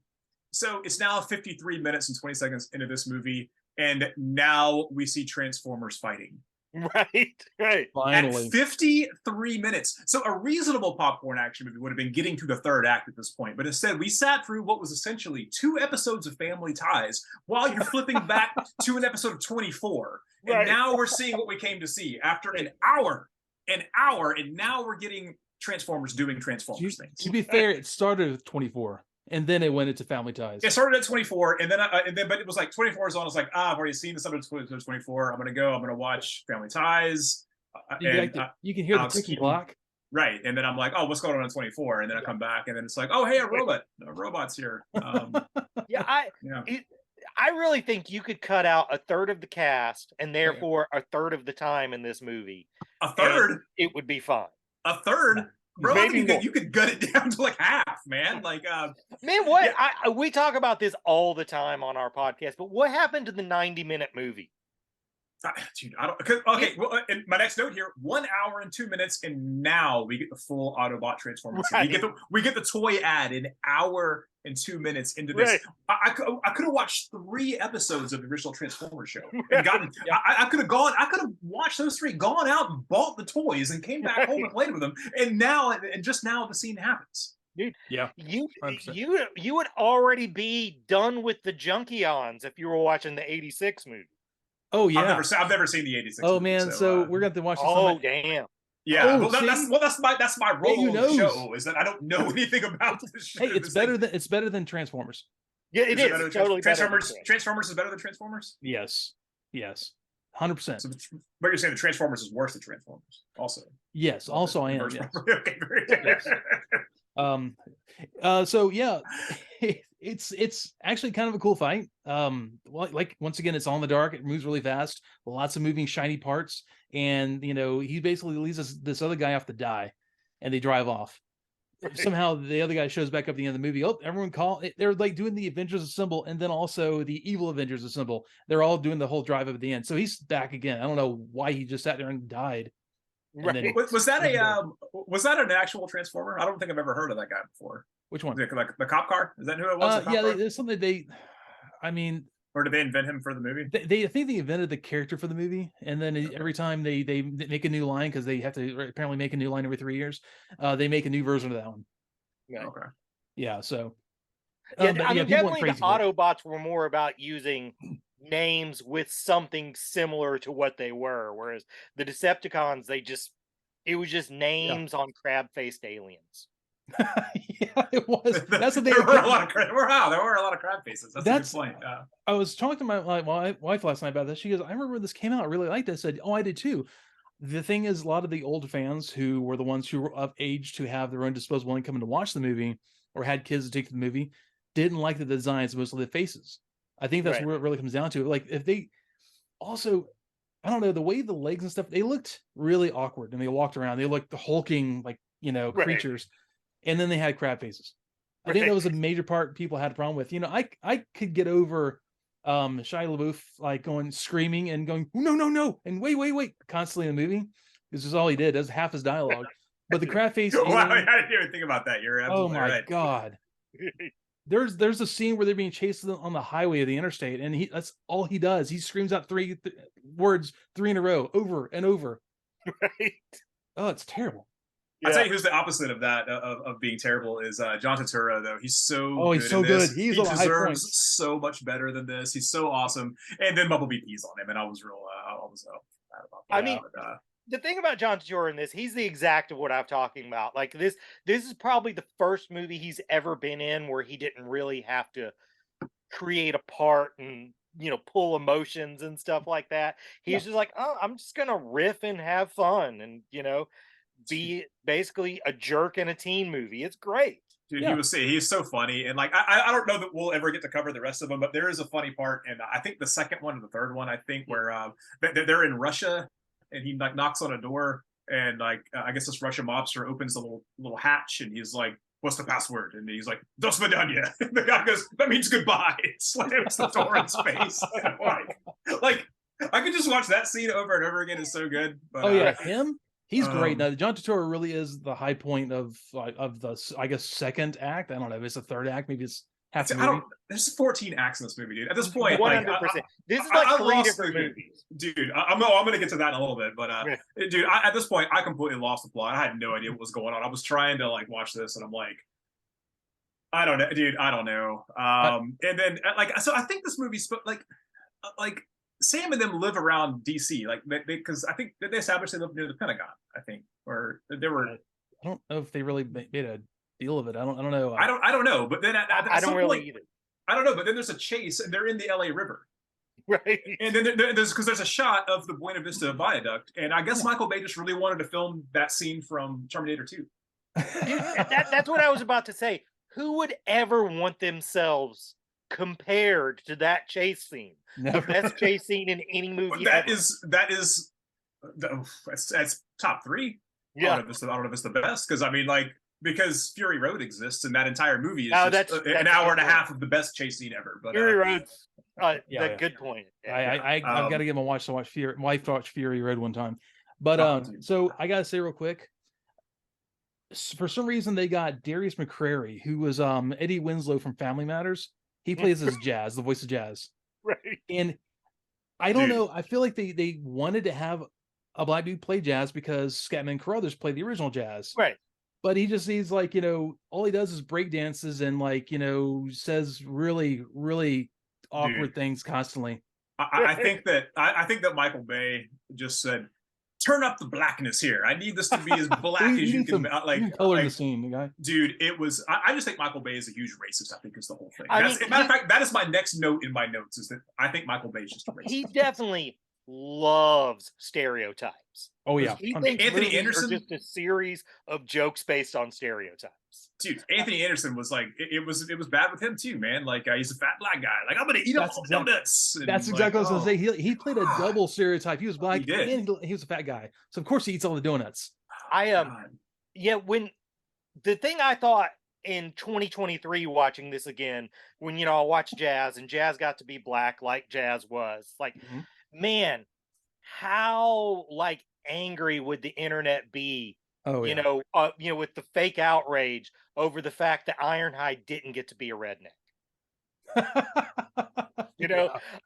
so it's now 53 minutes and 20 seconds into this movie, and now we see Transformers fighting. Right. Finally. At 53 minutes. So a reasonable popcorn action movie would have been getting to the third act at this point. But instead, we sat through what was essentially 2 episodes of Family Ties while you're flipping back to an episode of 24. And Right. now we're seeing what we came to see after an hour, and now we're getting Transformers doing Transformers things. To be fair, it started with 24. And then it went into Family Ties. It started at 24, and then but it was like 24 is on. I was like, I've already seen this episode 24. I'm gonna watch Family Ties. You can hear the ticking clock. Right, and then I'm like, oh, what's going on 24? And then I come back, and then it's like, oh, hey, a robot's here. I really think you could cut out a third of the cast and therefore a third of the time in this movie. A third? It would be fine. A third? Bro, you could gut it down to like half, man. Like, man, what? Yeah. We talk about this all the time on our podcast, but what happened to the 90-minute movie? Dude, I don't. Okay, well, and my next note here: 1 hour and 2 minutes, and now we get the full Autobot Transformers. Right. We get the toy ad an hour and 2 minutes into this. Right. I could have watched 3 episodes of the original Transformers show and gotten. Yeah. I could have watched those 3, gone out and bought the toys, and came back home and played with them. And just now the scene happens. Dude, yeah, you would already be done with the Junkions if you were watching the '86 movie. Oh yeah, I've never seen the '86. Oh man, so we're going to have to watch this. Oh damn. Yeah, that's my role in the show, is that I don't know anything about this show. Hey, it's better than Transformers. Yeah, it is. Totally Transformers. Transformers is better than Transformers? Yes. 100%. So, but you're saying the Transformers is worse than Transformers, also? Yes. Also, I am. Yes. Okay, great. Yes. So yeah, it's actually kind of a cool fight. Like once again, it's all in the dark. It moves really fast. Lots of moving shiny parts, and he basically leaves this other guy off to die, and they drive off. Somehow the other guy shows back up at the end of the movie. Oh, everyone they're like doing the Avengers Assemble, and then also the evil Avengers Assemble. They're all doing the whole drive up at the end. So he's back again. I don't know why he just sat there and died. Right. Was that an actual Transformer? I don't think I've ever heard of that guy before. Which one? Like the cop car? Is that who it was? There's something or did they invent him for the movie? I think they invented the character for the movie, and then every time they make a new line, because they have to apparently make a new line every 3 years, they make a new version of that one. Yeah. Okay. Yeah. So. Definitely the Autobots were more about using names with something similar to what they were, whereas the Decepticons, it was just names on crab-faced aliens. Yeah, it was. That's what there were a lot of crab faces. That's a good point. I was talking to my wife last night about this. She goes, I remember when this came out, I really liked it. I said, oh, I did too. The thing is, a lot of the old fans who were the ones who were of age to have their own disposable income to watch the movie, or had kids to take to the movie, didn't like the designs of most of the faces. I think that's where it really comes down to. Like, if they also, I don't know, the way the legs and stuff, they looked really awkward, and they walked around. They looked hulking, creatures. And then they had crab faces. I think that was a major part people had a problem with. I could get over Shia LaBeouf going screaming and going, no, and wait, constantly in the movie. This is all he did. That's half his dialogue. But the crab face. Wow, I didn't even think about that. You're absolutely right. Oh my god. There's a scene where they're being chased on the highway of the interstate, and that's all he does. He screams out three words 3 in a row, over and over. Right. Oh, it's terrible. Yeah. I'll tell you who's the opposite of that, of being terrible, is John Turturro, though. He's so good. He's so good. He deserves so much better than this. He's so awesome. And then Bumblebee pees on him, and I was bad about that. I mean, the thing about John Turturro in this, he's the exact of what I'm talking about. Like, this is probably the first movie he's ever been in where he didn't really have to create a part and pull emotions and stuff like that. He's just like, oh, I'm just gonna riff and have fun, and be basically a jerk in a teen movie. It's great. Dude, he's so funny, and I don't know that we'll ever get to cover the rest of them, but there is a funny part, and I think the second one or the third one, I think, where they're in Russia, and he knocks on a door, and I guess this Russian mobster opens the little hatch, and he's like, "What's the password?" And he's like, "Dos vidanya." And the guy goes, "That means goodbye." It slams the door in his face. like I could just watch that scene over and over again. It's so good. But, him. He's great. Now, John Turturro really is the high point of the, I guess, second act. I don't know if it's the third act. Maybe it's half the I movie. don't. There's 14 acts in this movie, dude. At this point, 100%. This is like three different movies, dude. I'm going to get to that in a little bit, but dude, at this point, I completely lost the plot. I had no idea what was going on. I was trying to like watch this, and I'm like, I don't know, dude. I don't know. And then like, so I think this movie's like Sam and them live around DC, like because I think they established they live near the Pentagon. I think, or they were. I don't know if they really made a deal of it. I don't know. I don't know. But then I don't really either. I don't know. But then there's a chase, and they're in the LA River. Right. And then there's a shot of the Buena Vista Viaduct, and I guess Michael Bay just really wanted to film that scene from Terminator 2. That's what I was about to say. Who would ever want themselves compared to that chase scene? Never. The best chase scene in any movie. That's top 3. Yeah. I don't know if it's the best, because I mean, like, because Fury Road exists, and that entire movie is that's an hour and a half of the best chase scene ever. But Fury Road's good point. I've got to give my wife to watch Fury Road one time. But so I gotta say real quick, for some reason they got Darius McCrary, who was Eddie Winslow from Family Matters. He plays as Jazz, the voice of Jazz. Right. And I don't know. I feel like they wanted to have a black dude play Jazz because Scatman Carruthers played the original Jazz. Right. But he's like, all he does is break dances and like, says really, really awkward things constantly. I think that Michael Bay just said, turn up the blackness here. I need this to be as black as you can. Color the scene, the guy. Dude, it was. I just think Michael Bay is a huge racist. I think is the whole thing. Matter of fact, that is my next note in my notes. Is that I think Michael Bay is just a racist. He definitely loves stereotypes. Oh yeah, he thinks Anthony Anderson are just a series of jokes based on stereotypes. Dude, Anthony Anderson was like, it was bad with him too, man. Like he's a fat black guy. Like I'm gonna eat all donuts. That's exactly what I was gonna say. He played a double stereotype. He was black and he was a fat guy, so of course he eats all the donuts. When the thing I thought in 2023 watching this again, when I watched Jazz and Jazz got to be black like Jazz was, like, man, how like angry would the internet be? With the fake outrage over the fact that Ironhide didn't get to be a redneck.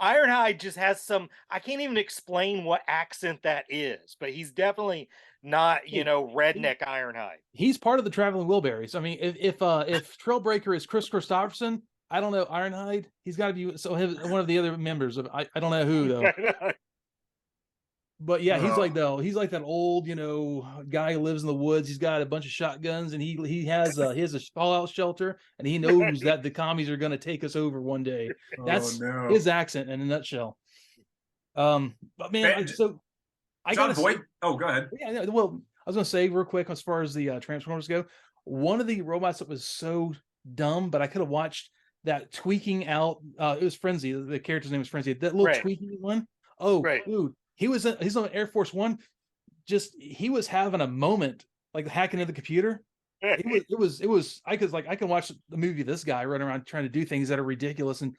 Ironhide just has some, I can't even explain what accent that is, but he's definitely not, redneck Ironhide. He's part of the Traveling Wilburys. I mean, if Trailbreaker is Chris Christopherson, I don't know, Ironhide, he's got to be one of the other members of, I don't know who though. But yeah, he's like that old, guy who lives in the woods. He's got a bunch of shotguns, and he has a fallout shelter, and he knows that the commies are going to take us over one day. That's his accent in a nutshell. But man, so I got Voight. Oh, go ahead. Yeah, well, I was going to say real quick as far as the Transformers go, one of the robots that was so dumb, but I could have watched that tweaking out. It was Frenzy. The character's name was Frenzy. That little tweaking one. Oh, dude. He's on Air Force One. He was having a moment, like hacking into the computer. It was. I can watch the movie. This guy running around trying to do things that are ridiculous and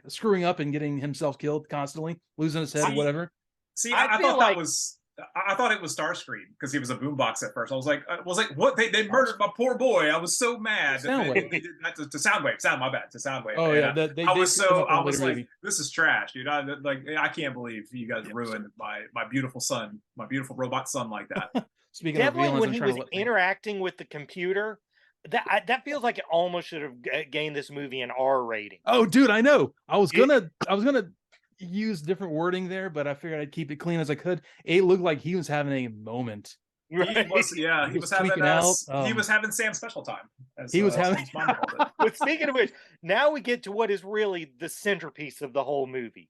screwing up and getting himself killed constantly, losing his head, whatever. See, I thought that was. I thought it was Starscream because he was a boombox at first. I was like, what? They murdered my poor boy. I was so mad. They did that to Soundwave. My bad. To Soundwave. Oh yeah, I was like, this is trash, dude. I can't believe you guys ruined my beautiful son, my beautiful robot son like that. Speaking definitely of villains, when he was interacting with the computer, that feels like it almost should have gained this movie an R rating. Oh, dude, I know. I was gonna use different wording there, but I figured I'd keep it clean as I could. It looked like he was having a moment. Right. He was having Sam's special time. He was having. But speaking of which, now we get to what is really the centerpiece of the whole movie: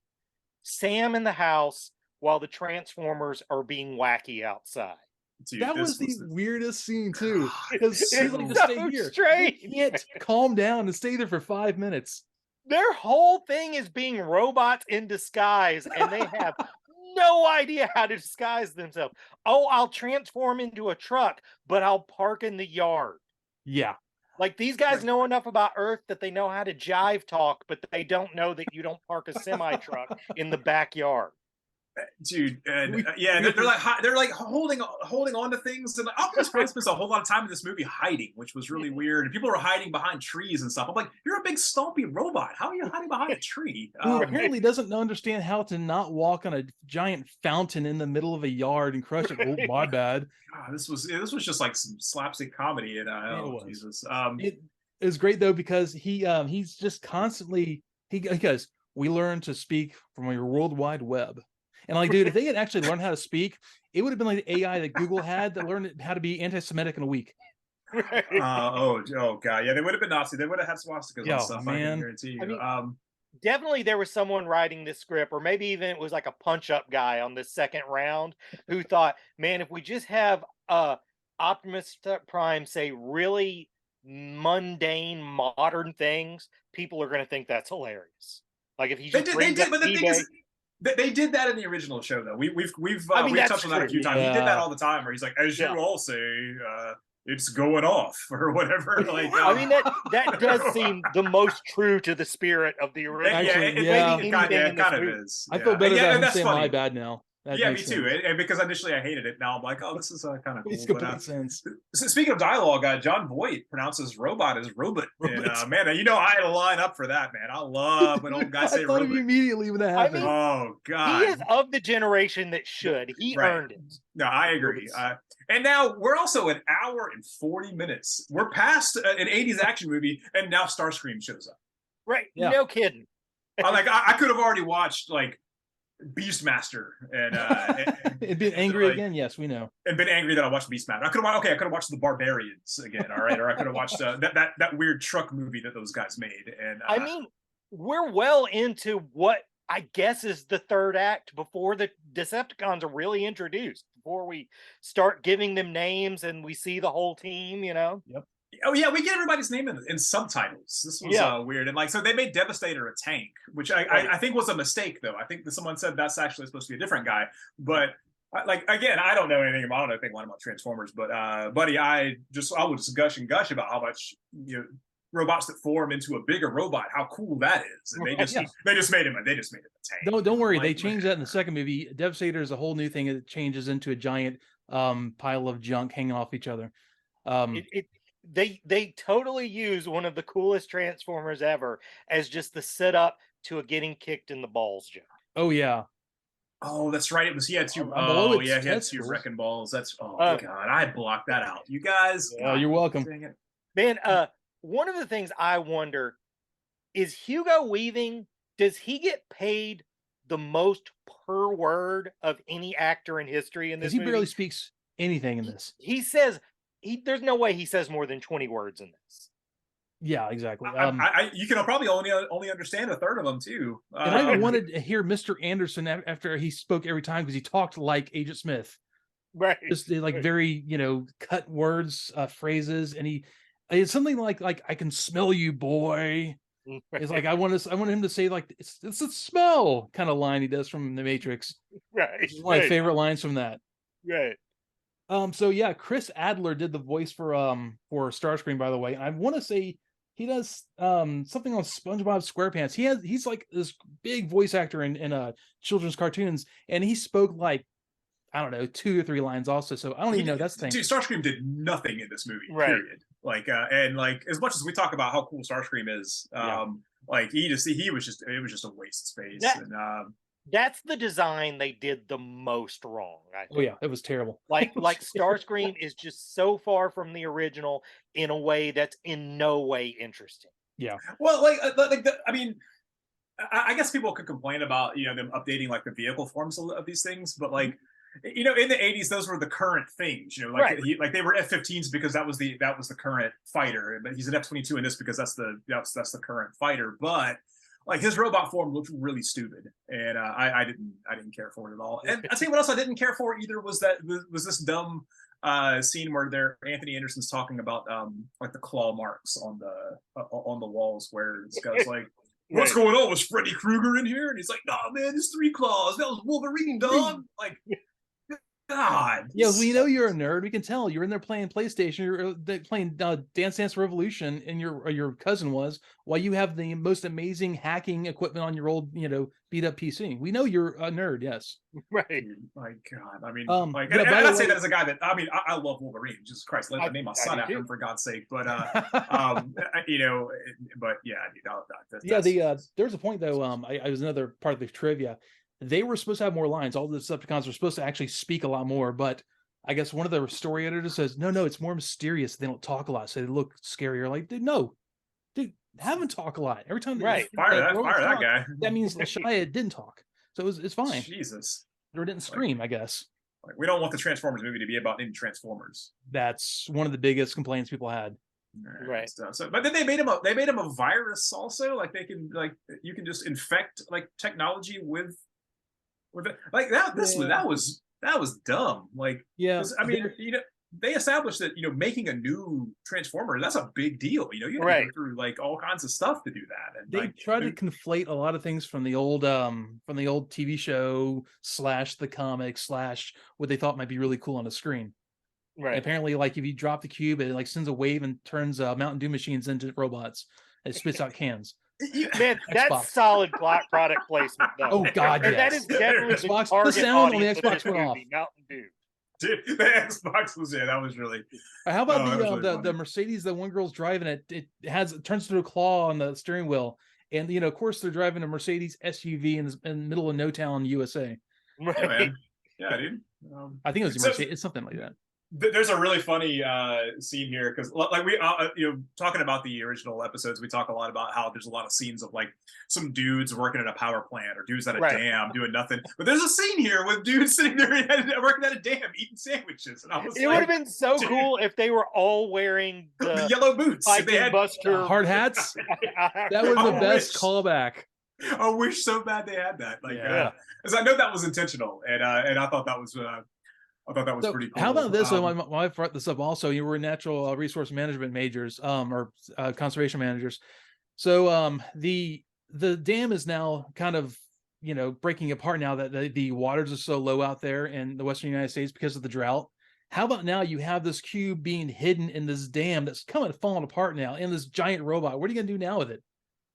Sam in the house while the Transformers are being wacky outside. Dude, that was the weirdest scene too, because he's like, to stay here. Strange. He can't calm down and stay there for 5 minutes. Their whole thing is being robots in disguise, and they have no idea how to disguise themselves. Oh, I'll transform into a truck, but I'll park in the yard. Yeah. Like, these guys know enough about Earth that they know how to jive talk, but they don't know that you don't park a semi-truck in the backyard. dude. And they're like holding on to things, and Optimus Prime spends a whole lot of time in this movie hiding, which was really weird. And people are hiding behind trees and stuff. I'm like, you're a big stompy robot. How are you hiding behind a tree? Who apparently doesn't understand how to not walk on a giant fountain in the middle of a yard and crush it. Oh, my bad. God, this was just like some slapstick comedy, and Jesus. It is great though, because he's just constantly he goes, we learn to speak from your World Wide Web. And like, dude, if they had actually learned how to speak, it would have been like the AI that Google had that learned how to be anti-Semitic in a week. Oh god, yeah, they would have been Nazi. They would have had swastikas and stuff. Man. I can guarantee you. I mean, definitely there was someone writing this script, or maybe even it was like a punch-up guy on the second round who thought, man, if we just have Optimus Prime say really mundane modern things, people are going to think that's hilarious. Like if he just they did, but the thing is, they did that in the original show though. We've touched on that a few times. Yeah. He did that all the time, where he's like, as you all say, it's going off or whatever. Like, I mean, that does seem the most true to the spirit of the original. It kind of is. I feel better about him saying my bad now. Me too. And because initially I hated it, now I'm like, oh, this is kind of cool. Makes complete sense. So speaking of dialogue, John Voight pronounces robot as robot. And man, I had to line up for that, man. I love when old guys say I thought robot. of you immediately when that happened. I mean, oh god, he is of the generation that should. He earned it. No, I agree. And now we're also an hour and 40 minutes. We're past an 80s action movie, and now Starscream shows up. Right? Yeah. No kidding. I could have already watched like Beastmaster and been angry again. Yes, we know. And been angry that I watched Beastmaster. I could have watched The Barbarians again. All right, or I could have watched that weird truck movie that those guys made. And I mean, we're well into what I guess is the third act before the Decepticons are really introduced. Before we start giving them names and we see the whole team, Yep. Oh yeah, we get everybody's name in subtitles. This was weird, and so they made Devastator a tank, which I think was a mistake though. I think that someone said that's actually supposed to be a different guy. But again, I don't know anything about Transformers, but buddy, I would just gush about how much robots that form into a bigger robot, how cool that is. And they just made him a tank. Don't worry, they changed that in the second movie. Devastator is a whole new thing. It changes into a giant pile of junk hanging off each other. They totally use one of the coolest Transformers ever as just the setup to a getting kicked in the balls joke. Oh yeah. Oh, that's right. He had two. He had two wrecking balls. That's god, I blocked that out. You guys. Oh, you're welcome. Man, one of the things I wonder is Hugo Weaving, does he get paid the most per word of any actor in history in this movie? He barely speaks anything in this. He says there's no way he says more than 20 words in this. Yeah, exactly. You can probably only understand a third of them too. And I wanted to hear Mr. Anderson after he spoke every time, because he talked like Agent Smith, right? Just like very cut words, phrases, and it's something like I can smell you, boy. It's like I want him to say like it's a smell kind of line he does from The Matrix. Right. One of my favorite lines from that. Right. So yeah, Chris Adler did the voice for Starscream, by the way. And I want to say he does something on SpongeBob SquarePants. He's like this big voice actor in children's cartoons, and he spoke like, I don't know, 2 or 3 lines also. So I don't even know that's the thing. Dude, Starscream did nothing in this movie, right. Period. And as much as we talk about how cool Starscream is, it was just a waste of space. That's the design they did the most wrong, I think. Oh yeah, it was terrible. Like Starscream is just so far from the original in a way that's in no way interesting. Yeah. Well, I guess people could complain about them updating like the vehicle forms of these things, but in the 80s, those were the current things. Right. They were F-15s because that was the current fighter, but he's an F-22 in this because that's the current fighter. But his robot form looked really stupid, and I didn't care for it at all. And I think what else I didn't care for either was this dumb scene where Anthony Anderson's talking about the claw marks on the walls, where this guy's like, what's going on? Was Freddy Krueger in here? And he's like, nah, man, it's 3 claws. That was Wolverine, dog. God. Yeah, we know you're a nerd. We can tell you're in there playing PlayStation. You're playing Dance Dance Revolution, and your cousin was, while you have the most amazing hacking equipment on your old, beat up PC. We know you're a nerd. Yes. Right. Dude, my God. I mean, By and the I'd way, say that as a guy that, I mean, I love Wolverine. Jesus Christ, let me name my son after him, for God's sake. But, but yeah, there's a point though. I was another part of the trivia. They were supposed to have more lines. All the Decepticons were supposed to actually speak a lot more, but I guess one of the story editors says, no, it's more mysterious. They don't talk a lot, so they look scarier. Like, dude, have them talk a lot. Every time fire that guy. That means Shia didn't talk. So it's fine. Jesus. Or didn't scream, I guess. Like, we don't want the Transformers movie to be about any Transformers. That's one of the biggest complaints people had. Right. So, but then they made him a virus also. Like you can just infect like technology with it. Like that. That was dumb. Like, yeah. I mean, they established that making a new Transformer, that's a big deal. You have to go through like all kinds of stuff to do that. And they try to conflate a lot of things from the old TV show / the comic / what they thought might be really cool on the screen. Right. And apparently, like if you drop the cube, it like sends a wave and turns Mountain Dew machines into robots. It spits out cans. Man, that's solid product placement, though. Oh God, and yes. that is definitely the sound on the Xbox went off. Mountain Dew. Dude, the Xbox was that was really. How about the Mercedes? The one girl's driving it. It turns into a claw on the steering wheel, and of course they're driving a Mercedes SUV in the middle of no town, USA. Right. Yeah, dude. I think it was Mercedes. It's something like that. There's a really funny scene here because, like, we talking about the original episodes, we talk a lot about how there's a lot of scenes of like some dudes working at a power plant or dudes at a dam doing nothing. But there's a scene here with dudes sitting there working at a dam eating sandwiches, and I was it would have been so cool if they were all wearing the yellow boots, they had Buster hard hats. That was the best callback. I wish so bad they had that. Like, because I know that was intentional, and I thought that was. I thought that was pretty cool. How about this? My wife brought this up also. You were natural resource management majors, or conservation managers. So the dam is now kind of breaking apart now that the waters are so low out there in the Western United States because of the drought. How about now you have this cube being hidden in this dam that's falling apart now in this giant robot? What are you gonna do now with it?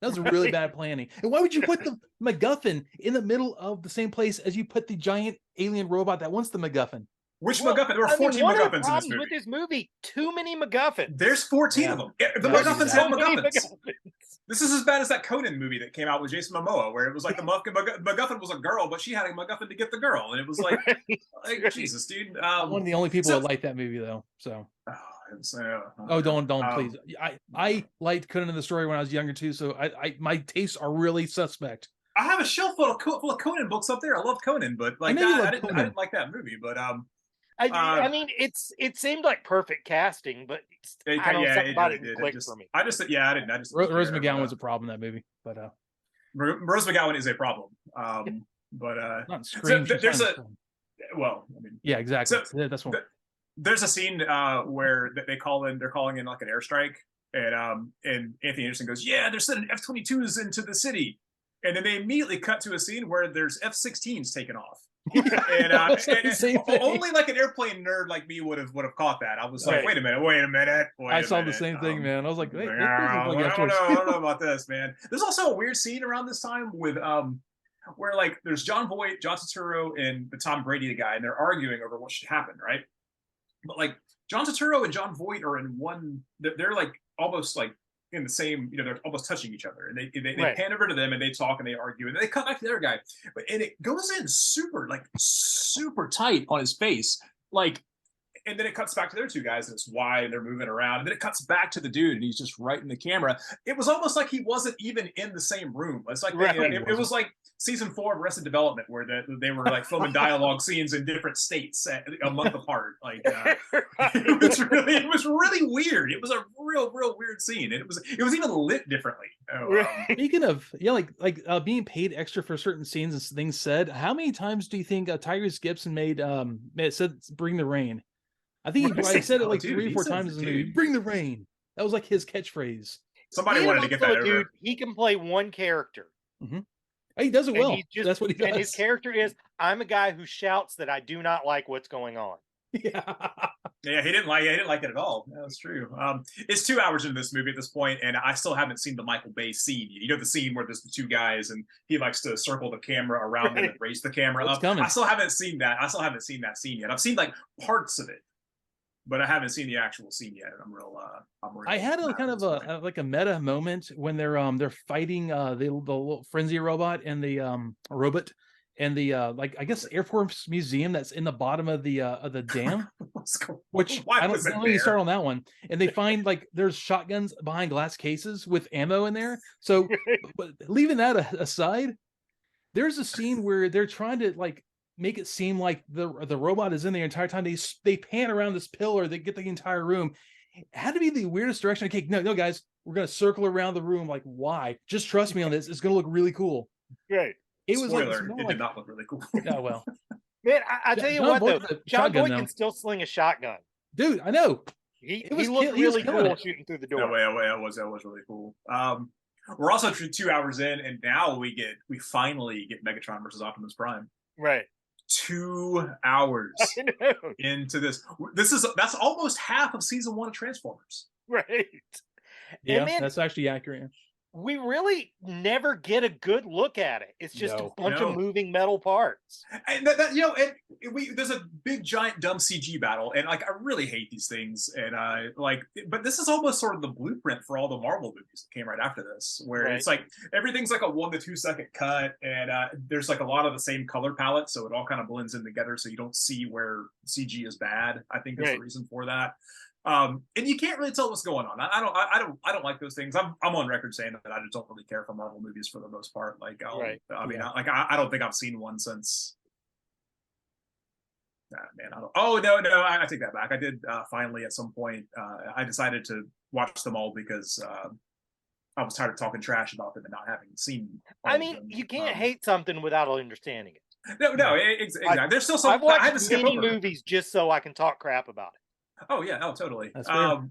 That was really bad planning. And why would you put the MacGuffin in the middle of the same place as you put the giant alien robot that wants the MacGuffin? Which MacGuffin? There were 14 MacGuffins in this movie. With this movie, too many MacGuffins. There's 14 of them. The MacGuffins all MacGuffins. This is as bad as that Conan movie that came out with Jason Momoa, where it was like the MacGuffin was a girl, but she had a MacGuffin to get the girl, and it was like, Jesus, dude. I'm one of the only people that like that movie, though. So. Don't please. I liked Conan the Story when I was younger too, so my tastes are really suspect. I have a shelf full of Conan books up there. I love Conan, but like I didn't like that movie. But I mean, it seemed like perfect casting, but something about it didn't click for me. I just Rose McGowan was a problem in that movie, but Rose McGowan is a problem. But not Scream. So there's I mean, yeah, exactly. So that's one. There's a scene where they're calling in like an airstrike, and Anthony Anderson goes, "Yeah, they're sending F-22s into the city," and then they immediately cut to a scene where there's F-16s taking off. And only like an airplane nerd like me would have caught that. I was like, wait a minute. I saw the same thing, man. I was like, wait, I don't know about this, man. There's also a weird scene around this time with where like there's John Voight, John Turturro, and the Tom Brady guy, and they're arguing over what should happen, right? But like John Turturro and John Voight are in one. They're like almost like in the same. They're almost touching each other, and they pan over to them and they talk and they argue, and then they cut back to the other guy, and it goes in super tight on his face, like. And then it cuts back to their two guys, and it's wide, and they're moving around. And then it cuts back to the dude, and he's just right in the camera. It was almost like he wasn't even in the same room. It's like it was like season 4 of Arrested Development, where they were like filming dialogue scenes in different states a month apart. Like it was really weird. It was a real weird scene. And it was even lit differently. Speaking of being paid extra for certain scenes and things said, how many times do you think Tyrese Gibson said "Bring the Rain"? I think he said it like 3 or 4 times in the movie. Bring the rain. That was like his catchphrase. Somebody wanted to get that over. Dude, he can play one character. Mm-hmm. He does it well. That's what he does. And his character is, I'm a guy who shouts that I do not like what's going on. Yeah, he didn't like it at all. That's true. It's 2 hours into this movie at this point, and I still haven't seen the Michael Bay scene. You know, the scene where there's the two guys and he likes to circle the camera around them and raise the camera up. Coming. I still haven't seen that. I still haven't seen that scene yet. I've seen like parts of it, but I haven't seen the actual scene yet. I'm real. I had a kind of a meta moment when they're fighting the little frenzy robot and the robot and the like, I guess, Air Force Museum that's in the bottom of the dam. Which I don't really start on that one. And they find like there's shotguns behind glass cases with ammo in there. So but leaving that aside, there's a scene where they're trying to like make it seem like the robot is in the entire time. They pan around this pillar, they get the entire room. It had to be the weirdest direction. Okay, no guys, we're gonna circle around the room. Like, why? Just trust me on this. It's gonna look really cool. Right. It was Spoiler, it did not look really cool. Oh well. Man, I tell you what though, John Boyd can still sling a shotgun. Dude, I know. He looked really cool shooting through the door. That was really cool. We're also 2 hours in, and now we finally get Megatron versus Optimus Prime. Right. 2 hours into this. That's almost half of season 1 of Transformers. Right. Yeah, man, that's actually accurate. We really never get a good look at it. It's just a bunch of moving metal parts. And there's a big giant dumb CG battle, and like I really hate these things. And but this is almost sort of the blueprint for all the Marvel movies that came right after this, where it's like everything's like a 1 to 2 second cut, and there's like a lot of the same color palette, so it all kind of blends in together, so you don't see where CG is bad. I think that's the reason for that. And you can't really tell what's going on. I don't like those things. I'm on record saying that I just don't really care for Marvel movies for the most part. Like, I don't think I've seen one since. Man, I don't. Oh no, I take that back. I did finally at some point. I decided to watch them all because I was tired of talking trash about them and not having seen. I mean, you can't hate something without understanding it. No, exactly. There's still some. I've watched many movies just so I can talk crap about it. Oh yeah, totally. I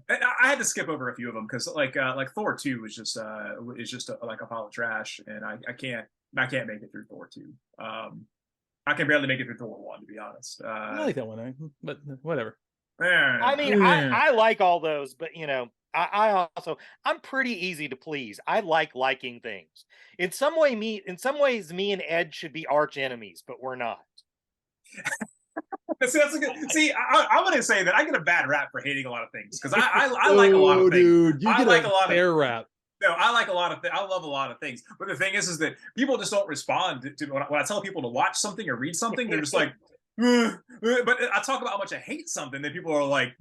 had to skip over a few of them because like Thor 2 is just like a pile of trash, and I can't make it through Thor 2. I can barely make it through Thor 1, to be honest. I like that one, but whatever. I mean, I like all those, but you know, I'm pretty easy to please. I like liking things. In some ways, me and Ed should be arch enemies, but we're not. I'm going to say that I get a bad rap for hating a lot of things because I like a lot of things. Dude, you get like a fair rap. No, I like a lot of things. I love a lot of things. But the thing is that people just don't respond to when I tell people to watch something or read something. They're just like, but I talk about how much I hate something. Then people are like,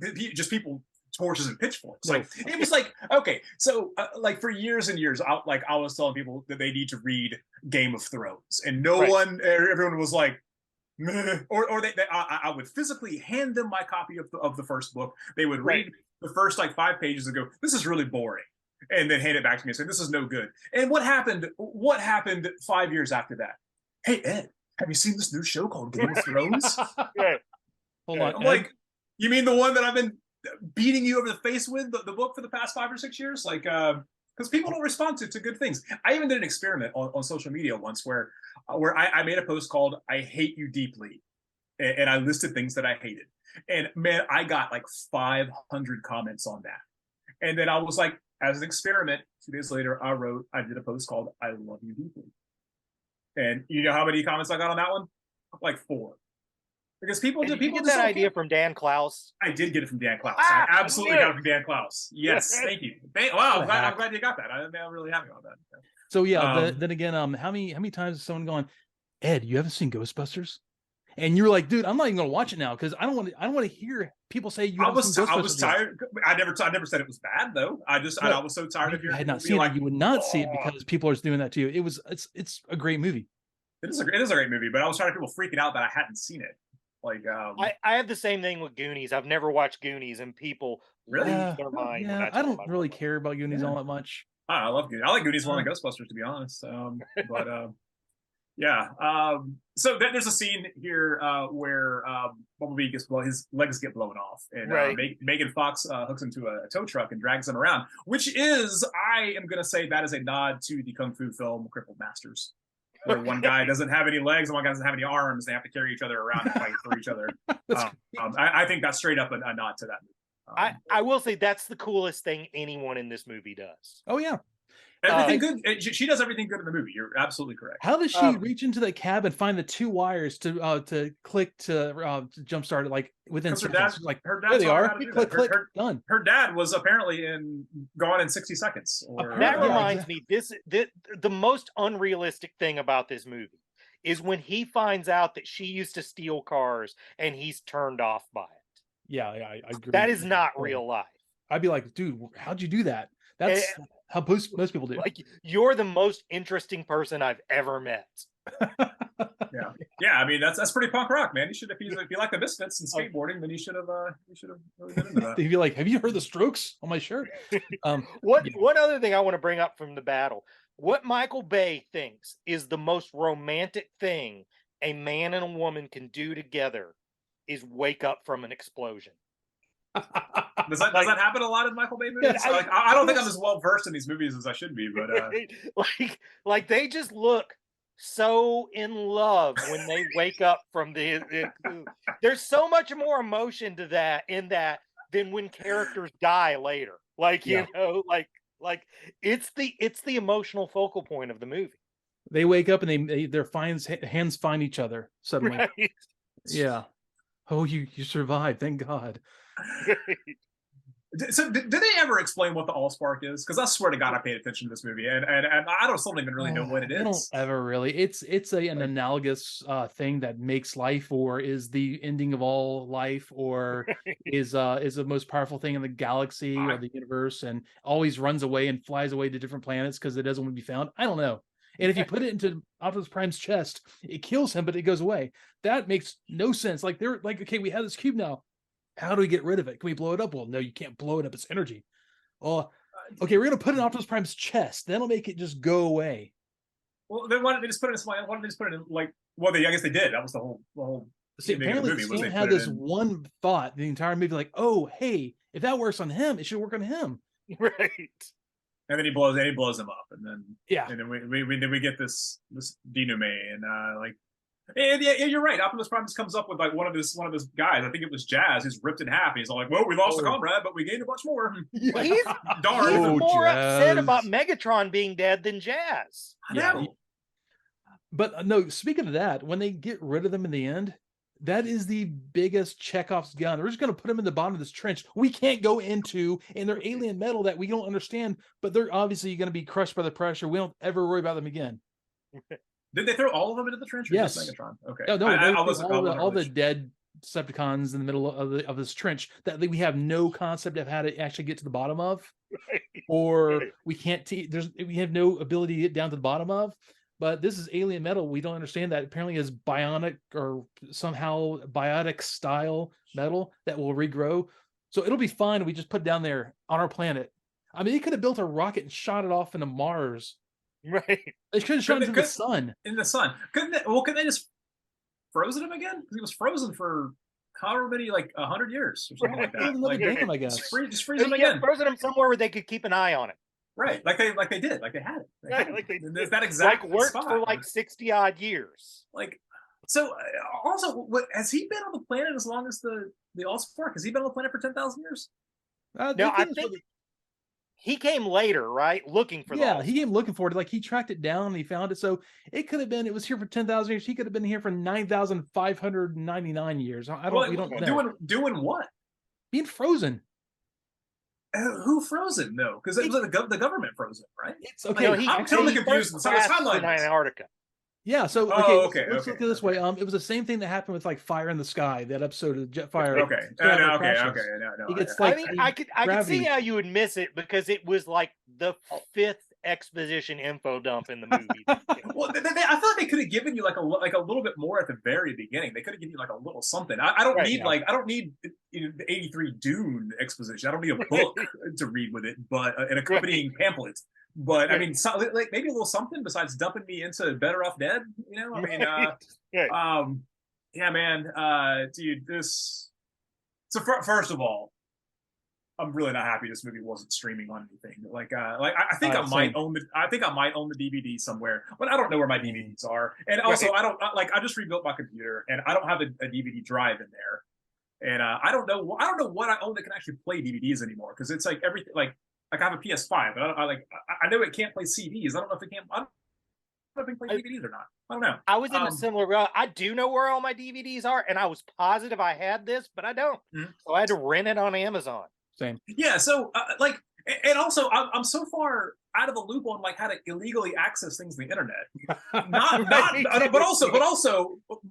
people torches and pitchforks. Like it was like, okay, so like for years and years, I was telling people that they need to read Game of Thrones, and everyone was like. Or I would physically hand them my copy of the first book. They would read the first like 5 pages and go, "This is really boring," and then hand it back to me and say, "This is no good." And what happened 5 years after that? Hey Ed, have you seen this new show called Game of Thrones? Hold on, I'm like, you mean the one that I've been beating you over the face with, the book for the past 5 or 6 years? Like, because people don't respond to good things. I even did an experiment on social media once where I made a post called "I hate you deeply," and I listed things that I hated. And man, I got like 500 comments on that. And then I was like, as an experiment, 2 days later, I did a post called "I love you deeply." And you know how many comments I got on that one? Like 4. Because people get that idea from Dan Klaus. I did get it from Dan Klaus. I absolutely got it from Dan Klaus. Yes, thank you. Wow, I'm glad you got that. I'm really happy about that. So yeah, then again, how many times has someone gone, Ed, you haven't seen Ghostbusters? And you're like, dude, I'm not even gonna watch it now because I don't want to hear people say you. I was tired. I never said it was bad though. I was so tired of hearing. I had not seen it. You would not see it because people are doing that to you. It's a great movie. It is a great movie, but I was tired of people freaking out that I hadn't seen it. Like I have the same thing with Goonies. I've never watched Goonies, and people lose their mind. Yeah, I don't really care about Goonies all that much. I love Goonies. I like Goonies more than Ghostbusters, to be honest. So there's a scene here where Bumblebee his legs get blown off, and Megan Fox hooks him to a tow truck and drags him around, which is, I am going to say, that is a nod to the Kung Fu film Crippled Masters. where one guy doesn't have any legs and one guy doesn't have any arms. They have to carry each other around and fight for each other. I think that's straight up a nod to that movie. I will say that's the coolest thing anyone in this movie does. Oh yeah. Everything good. She does everything good in the movie. You're absolutely correct. How does she reach into the cab and find the 2 wires to click to jumpstart it like within seconds? Her there they are. Click, done. Her dad was apparently gone in 60 seconds. That reminds me, the most unrealistic thing about this movie is when he finds out that she used to steal cars and he's turned off by it. Yeah, I agree. That is not real life. I'd be like, dude, how'd you do that? That's how most people do. Like, you're the most interesting person I've ever met. Yeah. I mean, that's pretty punk rock, man. You should, if you like the Misfits and skateboarding, then you should have really been into that. They'd be like, have you heard the Strokes on my shirt? One other thing I want to bring up from the battle, what Michael Bay thinks is the most romantic thing a man and a woman can do together is wake up from an explosion. Does that happen a lot in Michael Bay movies? I don't think I'm as well versed in these movies as I should be, but like they just look so in love when they wake up from there's so much more emotion to that than when characters die later. Like, you know, like it's the emotional focal point of the movie. They wake up and their hands find each other suddenly. Right. Yeah. Oh, you survived, thank God. So did they ever explain what the Allspark is? Because I swear to God, I paid attention to this movie, and I still don't even really know what it is. I don't ever really. It's an analogous thing that makes life, or is the ending of all life, or is the most powerful thing in the galaxy or the universe, and always runs away and flies away to different planets because it doesn't want to be found. I don't know. And if you put it into Optimus Prime's chest, it kills him, but it goes away. That makes no sense. Like they're like, okay, we have this cube now. How do we get rid of it? Can we blow it up? Well, no, you can't blow it up. It's energy. Oh, okay, we're gonna put it in Optimus Prime's chest. That'll make it just go away. Well, then why didn't they just put it in? Why didn't they just put it in like? Well, I guess they did. That was the whole. See, apparently, Sam had this one thought the entire movie, like, oh, hey, if that works on him, it should work on him. Right. And then he blows him up, and then and then we get this denouement, and like. And yeah, you're right. Optimus Prime just comes up with like one of his guys. I think it was Jazz. Who's ripped in half. He's all like, "Well, we lost a comrade, but we gained a bunch more." Well, he's more upset about Megatron being dead than Jazz. I know. But no, speaking of that, when they get rid of them in the end, that is the biggest Chekhov's gun. We're just going to put them in the bottom of this trench. We can't go into, and they're alien metal that we don't understand, but they're obviously going to be crushed by the pressure. We don't ever worry about them again. Did they throw all of them into the trench? Or yes. Just Megatron? Okay. No, all the dead Decepticons in the middle of this trench that we have no concept of how to actually get to the bottom of, or we can't. We have no ability to get down to the bottom of. But this is alien metal. We don't understand that. Apparently, is bionic or somehow biotic style metal that will regrow. So it'll be fine. We just put it down there on our planet. I mean, they could have built a rocket and shot it off into Mars. Right. They could have shot into the sun. In the sun. Couldn't they just frozen him again? Because he was frozen for however many, like 100 years or something like that. Like, game, I guess. Just freeze him again. Frozen him somewhere where they could keep an eye on it. Right. Like they did. Like they had it. Is that exactly worked for like 60 odd years. Like, so also, has he been on the planet as long as the Allspark? Has he been on the planet for 10,000 years? No, I think he came later, right? Looking for he came looking for it. Like he tracked it down and he found it. So it could have been, it was here for 10,000 years. He could have been here for 9,599 years. We don't know. Doing what? Being frozen. Who frozen? No, because it was the government frozen, right? It's okay. I'm totally confused with some of the timeline. Antarctica. Yeah, so let's look at it this way. It was the same thing that happened with like Fire in the Sky, that episode of Jetfire. Okay. I could see how you would miss it because it was like the 5th exposition info dump in the movie. Well, I feel like they could have given you like a little bit more at the very beginning. They could have given you like a little something. I don't need I don't need the 83 Dune exposition. I don't need a book to read with it, but an accompanying pamphlet. But I mean, like maybe a little something besides dumping me into Better Off Dead. You know, I mean, yeah, man, dude, this. So first of all, I'm really not happy this movie wasn't streaming on anything. I think I might Same. own the DVD somewhere, but I don't know where my DVDs are. And also, I just rebuilt my computer, and I don't have a DVD drive in there. And I don't know what I own that can actually play DVDs anymore, because it's like everything I have a PS5, but I know it can't play CDs. I don't know if it can. I don't know if it can play DVDs or not. I don't know. I was in a similar. I do know where all my DVDs are, and I was positive I had this, but I don't. Mhm. So I had to rent it on Amazon. Same. Yeah. So and also I'm so far out of the loop on how to illegally access things on the internet. But also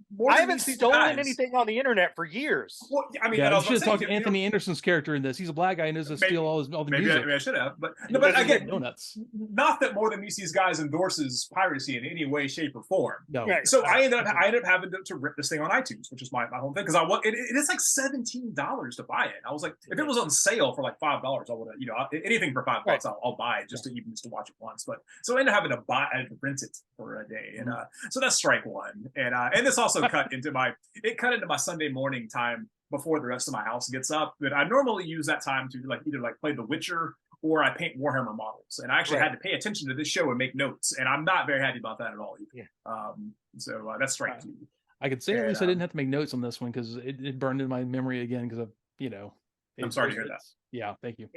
more. I haven't stolen anything on the internet for years. Well, I mean, you should have talked to Anthony Anderson's character in this. He's a black guy and knows to steal all the music. Maybe I should have, but again, donuts. Not that More Than Meets These Guys endorses piracy in any way, shape, or form. No. Right. So I ended up having to rip this thing on iTunes, which is my whole thing, because it is like $17 to buy it. I was like, if it was on sale for like $5, I would have, anything for $5, I'll buy it just to watch it once. But so I ended up having to rent it for a day, and so that's strike one. And this also cut into my Sunday morning time before the rest of my house gets up. But I normally use that time to either play The Witcher, or I paint Warhammer models. And I actually had to pay attention to this show and make notes, and I'm not very happy about that at all either. Yeah. So that's strike two. I could say at least I didn't have to make notes on this one, because it burned in my memory again, because of I'm sorry to hear that. Yeah, thank you.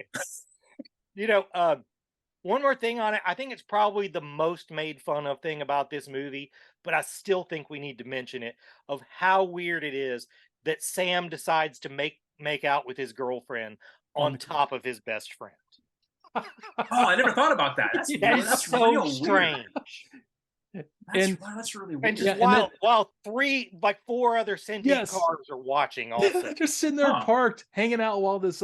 One more thing on it. I think it's probably the most made fun of thing about this movie, but I still think we need to mention it, of how weird it is that Sam decides to make out with his girlfriend on top of his best friend. Oh, I never thought about that. That's so real strange. That's really weird. And just while four other sentient cars are watching also. Just sitting there parked, hanging out while this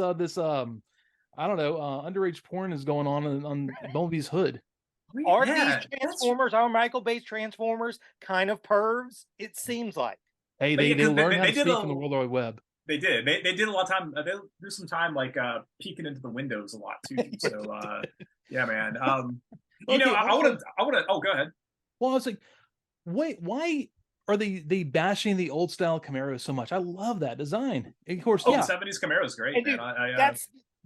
I don't know, underage porn is going on Bumblebee's hood. Are these Transformers, our Michael-based Transformers, kind of pervs? It seems like. Hey, they learned how to speak from the World Wide Web. They did. They did a lot of time. They do some time peeking into the windows a lot too. So yeah, man. I want to. Oh, go ahead. Well, I was like, wait, why are they bashing the old style Camaro so much? I love that design. And of course, the 70s Camaro is great, man. Dude,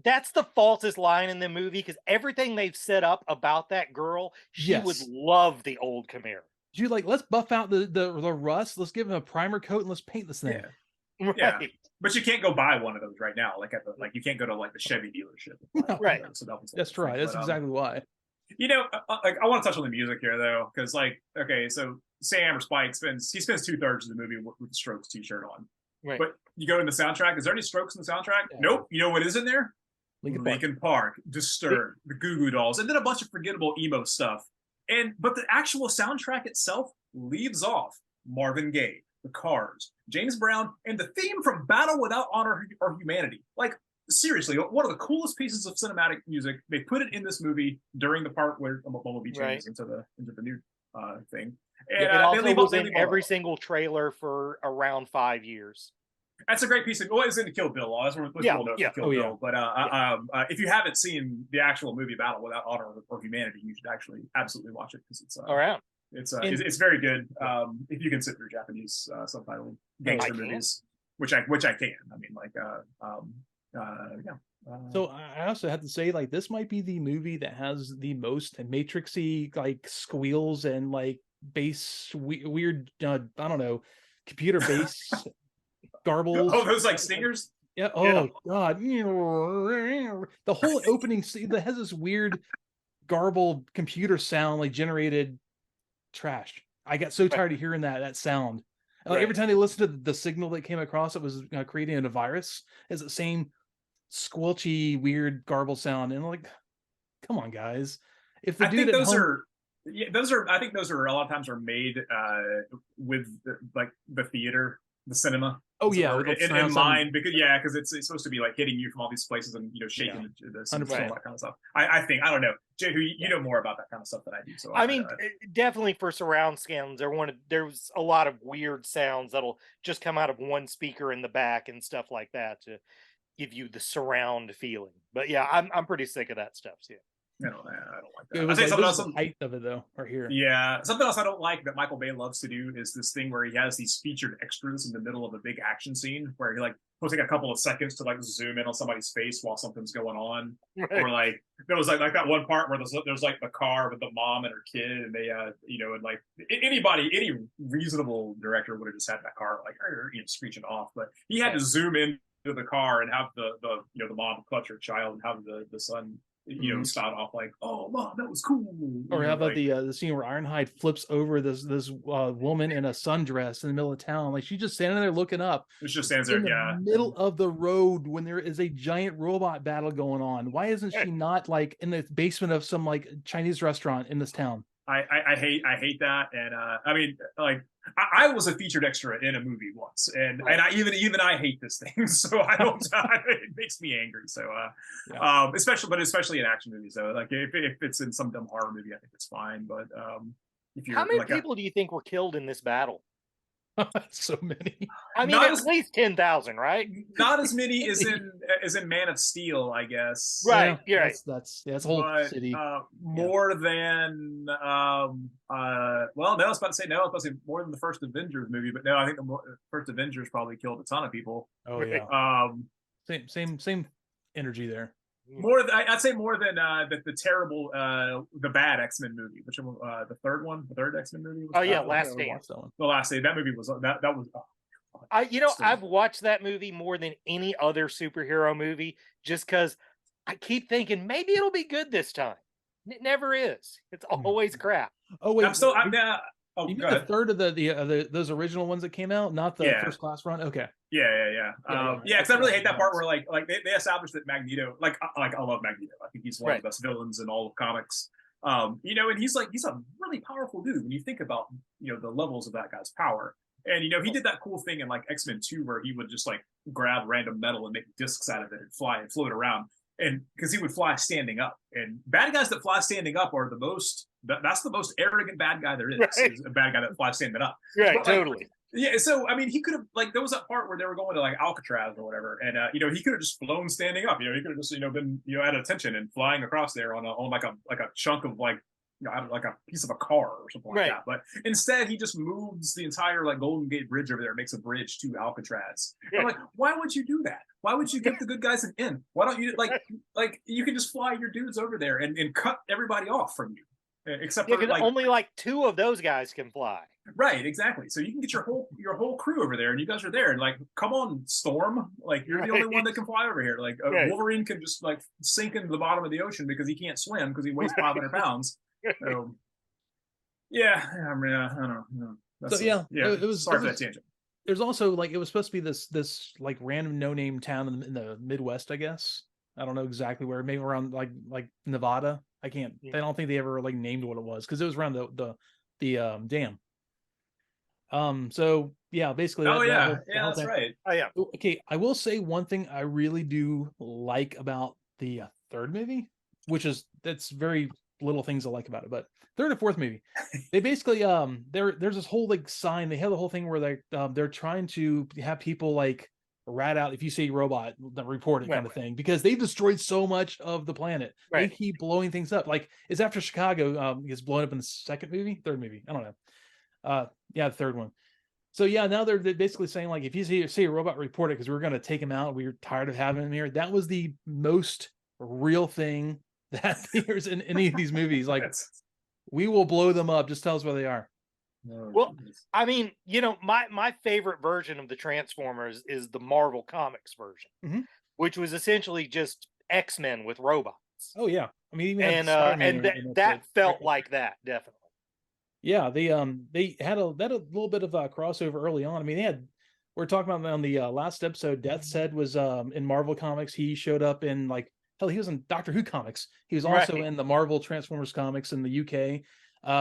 that's the falsest line in the movie, because everything they've set up about that girl, she would love the old Camaro. Dude, let's buff out the rust. Let's give him a primer coat and let's paint this thing. Right. Yeah. But you can't go buy one of those right now. You can't go to the Chevy dealership. Right. That's right. That's exactly why. I want to touch on the music here though, because so Sam or Spike spends 2/3 of the movie with the Strokes t-shirt on. Right. But you go in the soundtrack. Is there any Strokes in the soundtrack? Yeah. Nope. You know what is in there? Linkin Park, Disturbed, the Goo Goo Dolls, and then a bunch of forgettable emo stuff. But the actual soundtrack itself leaves off Marvin Gaye, The Cars, James Brown, and the theme from Battle Without Honor or Humanity. Seriously, one of the coolest pieces of cinematic music. They put it in this movie during the part where Bumblebee changes into the new thing. And it also was in every single trailer for around 5 years. That's a great piece of. Well, it's in the Kill Bill. That's what people know Kill Bill. But if you haven't seen the actual movie Battle Without Honor or Humanity, you should actually absolutely watch it, because it's around. It's very good. If you can sit through Japanese subtitling gangster movies, which I can. I mean, So I also have to say, this might be the movie that has the most Matrixy squeals and bass weird. I don't know, computer bass. Garbles. Oh, those stingers? Yeah. Oh, God. The whole opening scene that has this weird garbled computer sound, generated trash. I got so tired of hearing that sound. Every time they listened to the signal that came across, it was creating a virus. It's the same squelchy, weird garble sound. And come on, guys. If the dude I think those are a lot of times are made with the theater. The cinema. Oh yeah, in mind, because it's supposed to be hitting you from all these places and shaking the all that kind of stuff. I think, I don't know, Jay, you know more about that kind of stuff than I do. So I mean, definitely for surround scans, there's a lot of weird sounds that'll just come out of one speaker in the back and stuff like that to give you the surround feeling. But yeah, I'm pretty sick of that stuff. Yeah. I don't like that. It was I'll tell you like something this is else. the height of it though, right here. Yeah, something else I don't like that Michael Bay loves to do is this thing where he has these featured extras in the middle of a big action scene where he like will take a couple of seconds to like zoom in on somebody's face while something's going on, Right. or like there was like that one part where there's like the car with the mom and her kid, and they and like any reasonable director would have just had that car like screeching off, but he had to zoom in to the car and have the the mom clutch her child and have the son start off like, oh mom, that was cool. Or how about the scene where Ironhide flips over this woman in a sundress in the middle of town? Like she's just standing there looking up. It just stands there, in the middle of the road when there is a giant robot battle going on. Why isn't she not like in the basement of some like Chinese restaurant in this town? I hate that, and I mean, like I was a featured extra in a movie once, and even I hate this thing, so I don't. It makes me angry. So especially in action movies, though. Like if it's in some dumb horror movie, I think it's fine. But if you're how many people do you think were killed in this battle? So many. I mean, at least 10,000, right? Not as many as in Man of Steel, I guess. Right. Yeah. Right. That's a whole city. More than well, no, I was about to say more than the first Avengers movie, but no, I think the first Avengers probably killed a ton of people. Oh yeah. Same energy there. I'd say more than the terrible the bad X-Men movie, which the third X-Men movie. Last Stand. The Last Stand. That movie was that was. I've watched that movie more than any other superhero movie, just because I keep thinking maybe it'll be good this time. It never is. It's always crap. Oh wait, you mean the third of the those original ones that came out, not the first class run? Okay. Yeah. Because I really hate that part where like they established that Magneto, like I love Magneto. I think he's one of the best villains in all of comics. And he's a really powerful dude when you think about the levels of that guy's power. And he did that cool thing in like X-Men 2 where he would just like grab random metal and make discs out of it and fly and float around. And because he would fly standing up, and bad guys that fly standing up are the most. That's the most arrogant bad guy there is. Right. Is a bad guy that flies standing up. Right. But, totally. Yeah. So I mean, he could have there was that part where they were going to like Alcatraz or whatever, and he could have just flown standing up. He could have just been at attention and flying across there on like a chunk of like a piece of a car or something like that. But instead, he just moves the entire like Golden Gate Bridge over there, makes a bridge to Alcatraz. Yeah. I'm like, why would you do that? Why would you give the good guys an in? Why don't you like you can just fly your dudes over there and cut everybody off from you, except for like only like 2 of those guys can fly. Right, exactly. So you can get your whole crew over there, and you guys are there, and like, come on, Storm, like you're the only one that can fly over here. Like Wolverine can just like sink into the bottom of the ocean because he can't swim because he weighs 500 pounds. So, yeah, I mean, I don't know. It was sorry for that tangent. There's also like it was supposed to be this like random no-name town in the Midwest, I guess. I don't know exactly where, maybe around like Nevada. I don't think they ever like named what it was because it was around the dam. So yeah, basically. That's right. Oh yeah. Okay, I will say one thing I really do like about the third movie, which is that's very little things I like about it, but third and fourth movie, they basically there's this whole like sign. They have the whole thing where they're trying to have people like rat out if you see a robot, report it kind of thing, because they've destroyed so much of the planet. They keep blowing things up. Like it's after Chicago gets blown up in the third movie. I don't know. The third one. So yeah, now they're basically saying like if you see a robot, report it because we're going to take him out. We're tired of having him here. That was the most real thing that there's in any of these movies. Like we will blow them up. Just tell us where they are. Well, I mean, my favorite version of the Transformers is the Marvel Comics version, which was essentially just X-Men with robots. Oh yeah, I mean, even that felt like that definitely. Yeah, they had a little bit of a crossover early on. I mean, we're talking about on the last episode. Deathshead was in Marvel Comics. He showed up in like hell. He was in Doctor Who comics. He was also in the Marvel Transformers comics in the UK.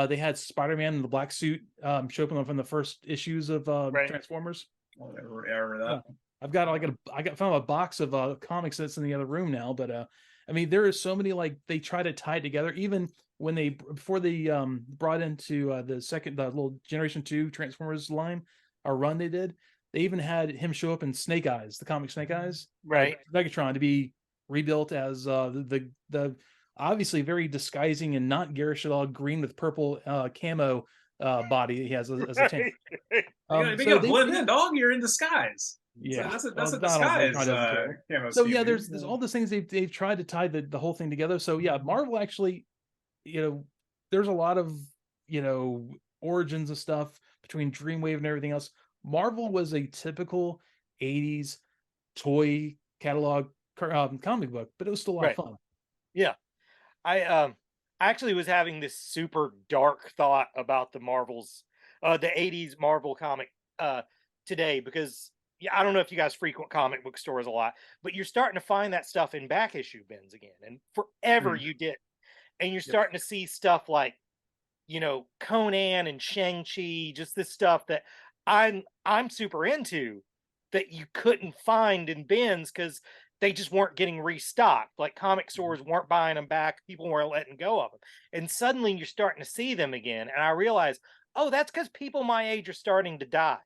They had Spider-Man in the black suit show up in the first issues of Transformers. Oh, I remember that. I've got found a box of comics that's in the other room now. But I mean, there is so many like they try to tie it together. Even when before they brought into the little Generation 2 Transformers line, our run they did, they even had him show up in Snake Eyes, the comic Snake Eyes, right? Megatron, to be rebuilt as the obviously very disguising and not garish at all, green with purple camo body he has as a tank. If you gotta blend in, dog, you're in disguise. Yeah, so that's a disguise. Camo so scheme, yeah, dude. there's all these things they've tried to tie the whole thing together. So yeah, Marvel actually, there's a lot of origins of stuff between Dreamwave and everything else. Marvel was a typical 80s toy catalog comic book, but it was still a lot of fun. Yeah. I actually was having this super dark thought about the Marvels, the 80s Marvel comic today, because I don't know if you guys frequent comic book stores a lot, but you're starting to find that stuff in back issue bins again. And forever you did. And you're starting to see stuff like, Conan and Shang-Chi, just this stuff that I'm super into that you couldn't find in bins because they just weren't getting restocked. Like comic stores weren't buying them back. People weren't letting go of them. And suddenly you're starting to see them again. And I realized, oh, that's because people my age are starting to die.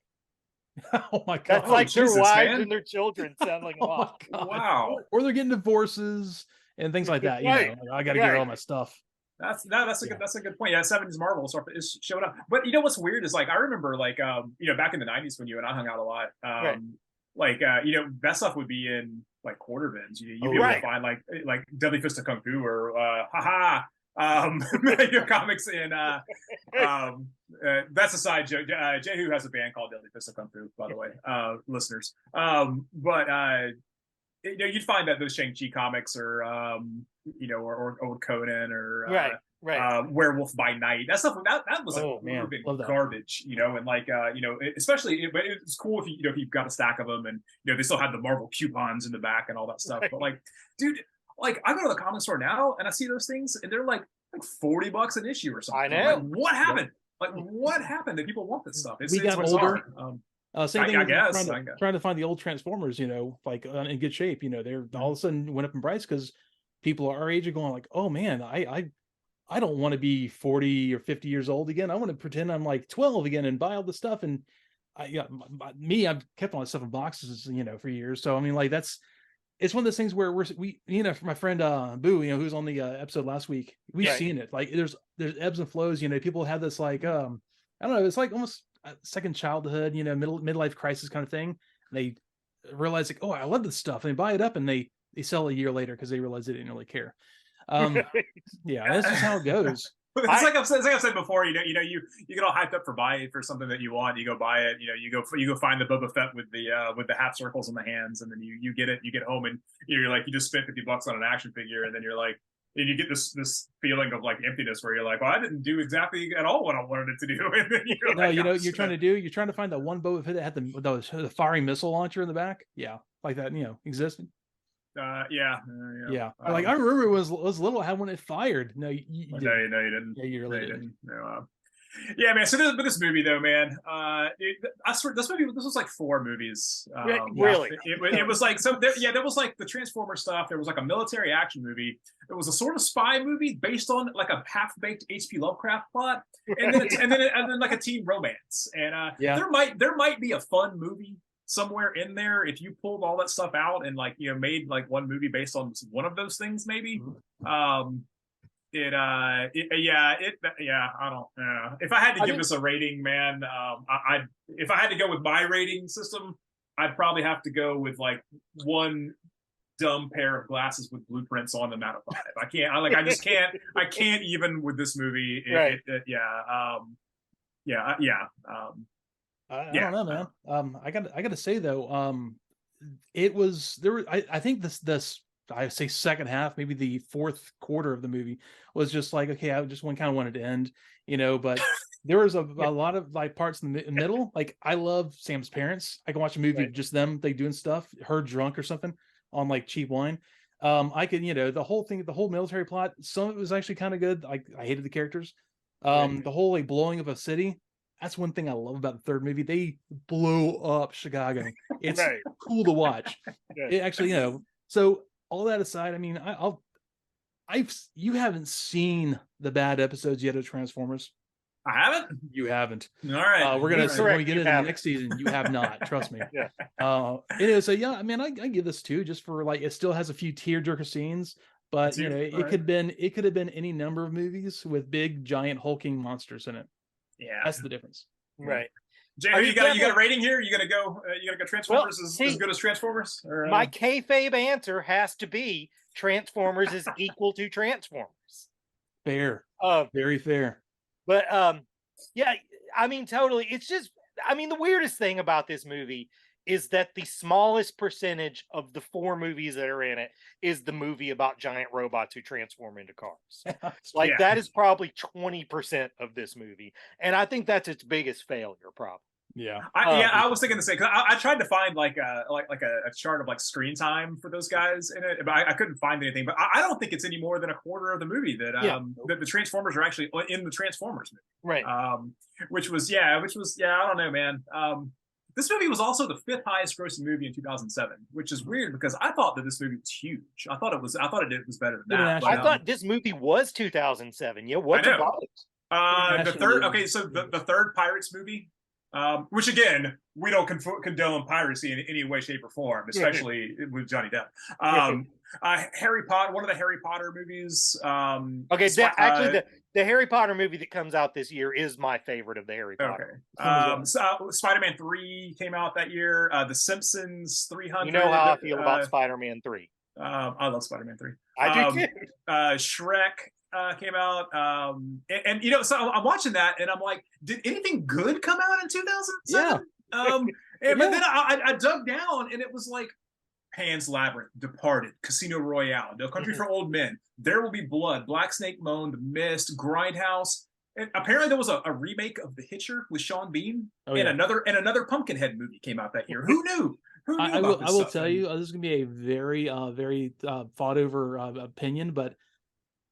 Oh my God. That's like their wives and their children settling off. Wow. Or they're getting divorces and things like that. I got to get rid of all my stuff. That's a good point. Yeah, 70s Marvel stuff is showed up. But what's weird is like I remember like back in the 90s when you and I hung out a lot. That stuff would be in like quarter bins. You'd be able to find like Deadly Fist of Kung Fu or comics in that's a side joke. Jehu has a band called Deadly Fist of Kung Fu, by the way, listeners. You'd find that those Shang-Chi comics or or Conan or Werewolf by Night. That stuff that was garbage, and like especially but it's cool if if you've got a stack of them and they still have the Marvel coupons in the back and all that stuff. But like, dude, like I go to the comic store now and I see those things and they're like $40 an issue or something. I know. Like, what happened? Like what happened that people want this stuff? We got older. Same thing. I guess. Trying to find the old Transformers, like in good shape. They're all of a sudden went up in price because people our age are going like, oh man, I don't want to be 40 or 50 years old again. I want to pretend I'm like 12 again and buy all the stuff. And I've kept all that stuff in boxes, for years. So I mean, like it's one of those things where we for my friend Boo, who's on the episode last week, we've seen it. Like there's ebbs and flows. People have this like I don't know, it's like almost second childhood, midlife crisis kind of thing. And they realize like, oh, I love this stuff, and they buy it up and they sell a year later because they realize they didn't really care. Yeah, that's just how it goes. It's like I've said before, you get all hyped up for something that you want, you go buy it, you go find the Boba Fett with the half circles in the hands, and then you get it, you get home and you're like, you just spent $50 on an action figure, and then you're like, and you get this feeling of like emptiness where you're like, well, I didn't do exactly at all what I wanted it to do. And then you're trying to find the one Boba Fett that had the firing missile launcher in the back. Yeah, like that, existed. Yeah. Like I remember it was little. I had one that fired. No, you didn't. No, you didn't. Yeah, you really didn't. No. Yeah, man. So this movie, though, man, I swear this was like 4 movies. Really? It was like there was like the Transformer stuff. There was like a military action movie. There was a sort of spy movie based on like a half-baked H.P. Lovecraft plot, and then like a teen romance. And there might be a fun movie somewhere in there if you pulled all that stuff out and like made like one movie based on one of those things, maybe. I don't know. If I had to give this a rating, man, if I had to go with my rating system, I'd probably have to go with like one dumb pair of glasses with blueprints on them out of 5. I can't even with this movie. I don't know, man. I got to say though, it was there. I think this I say second half, maybe the fourth quarter of the movie was just like, okay, I just kind of wanted to end, but there was a lot of like parts in the middle. Like I love Sam's parents. I can watch a movie of just them, they doing stuff, her drunk or something on like cheap wine. I could, the whole thing, the whole military plot, some of it was actually kind of good. I hated the characters. The whole like blowing of a city. That's one thing I love about the third movie. They blow up Chicago. It's cool to watch. It actually, so all that aside, I mean, you haven't seen the bad episodes yet of Transformers. I haven't. You haven't. All right. We're gonna when we get into the next season. You have not. Trust me. Yeah. Anyway, so yeah, I mean, I give this 2 just for like it still has a few tearjerker scenes, But you know, All right. it could have been any number of movies with big, giant, hulking monsters in it. Yeah, That's the difference. Right. Jay, you got a rating here? You gonna go Transformers as good as Transformers? Or, my kayfabe answer has to be Transformers is equal to Transformers. Fair. Very fair. But yeah, I mean, totally. It's just, I mean, the weirdest thing about this movie is that the smallest percentage of the 4 movies that are in it is the movie about giant robots who transform into cars. Like that is probably 20% of this movie, and I think that's its biggest failure, probably. Yeah, I was thinking the same, because I tried to find like a chart of like screen time for those guys in it, but I couldn't find anything. But I don't think it's any more than a quarter of the movie that that the Transformers are actually in the Transformers movie, right? Which was I don't know, man. This movie was also the 5th highest grossing movie in 2007, which is weird because I thought that this movie was huge. I thought it was better than that. I thought this movie was 2007. Yeah, what's about it? The third Pirates movie, which again, we don't condone piracy in any way, shape, or form, especially with Johnny Depp. Harry Potter, one of the Harry Potter movies. The Harry Potter movie that comes out this year is my favorite of the Harry Potter. Okay. Spider-Man 3 came out that year. The Simpsons 300. You know how I feel about Spider-Man 3. I love Spider-Man 3. I do too. Shrek came out. And you know, so I'm watching that and I'm like, did anything good come out in 2007? But then I dug down and it was like Pan's Labyrinth, Departed, Casino Royale, No Country for Old Men, There Will Be Blood, Black Snake Moan, The Mist, Grindhouse, and apparently there was a remake of The Hitcher with Sean Bean, and another Pumpkinhead movie came out that year. Who knew? I will tell you, this is gonna be a very fought over opinion, but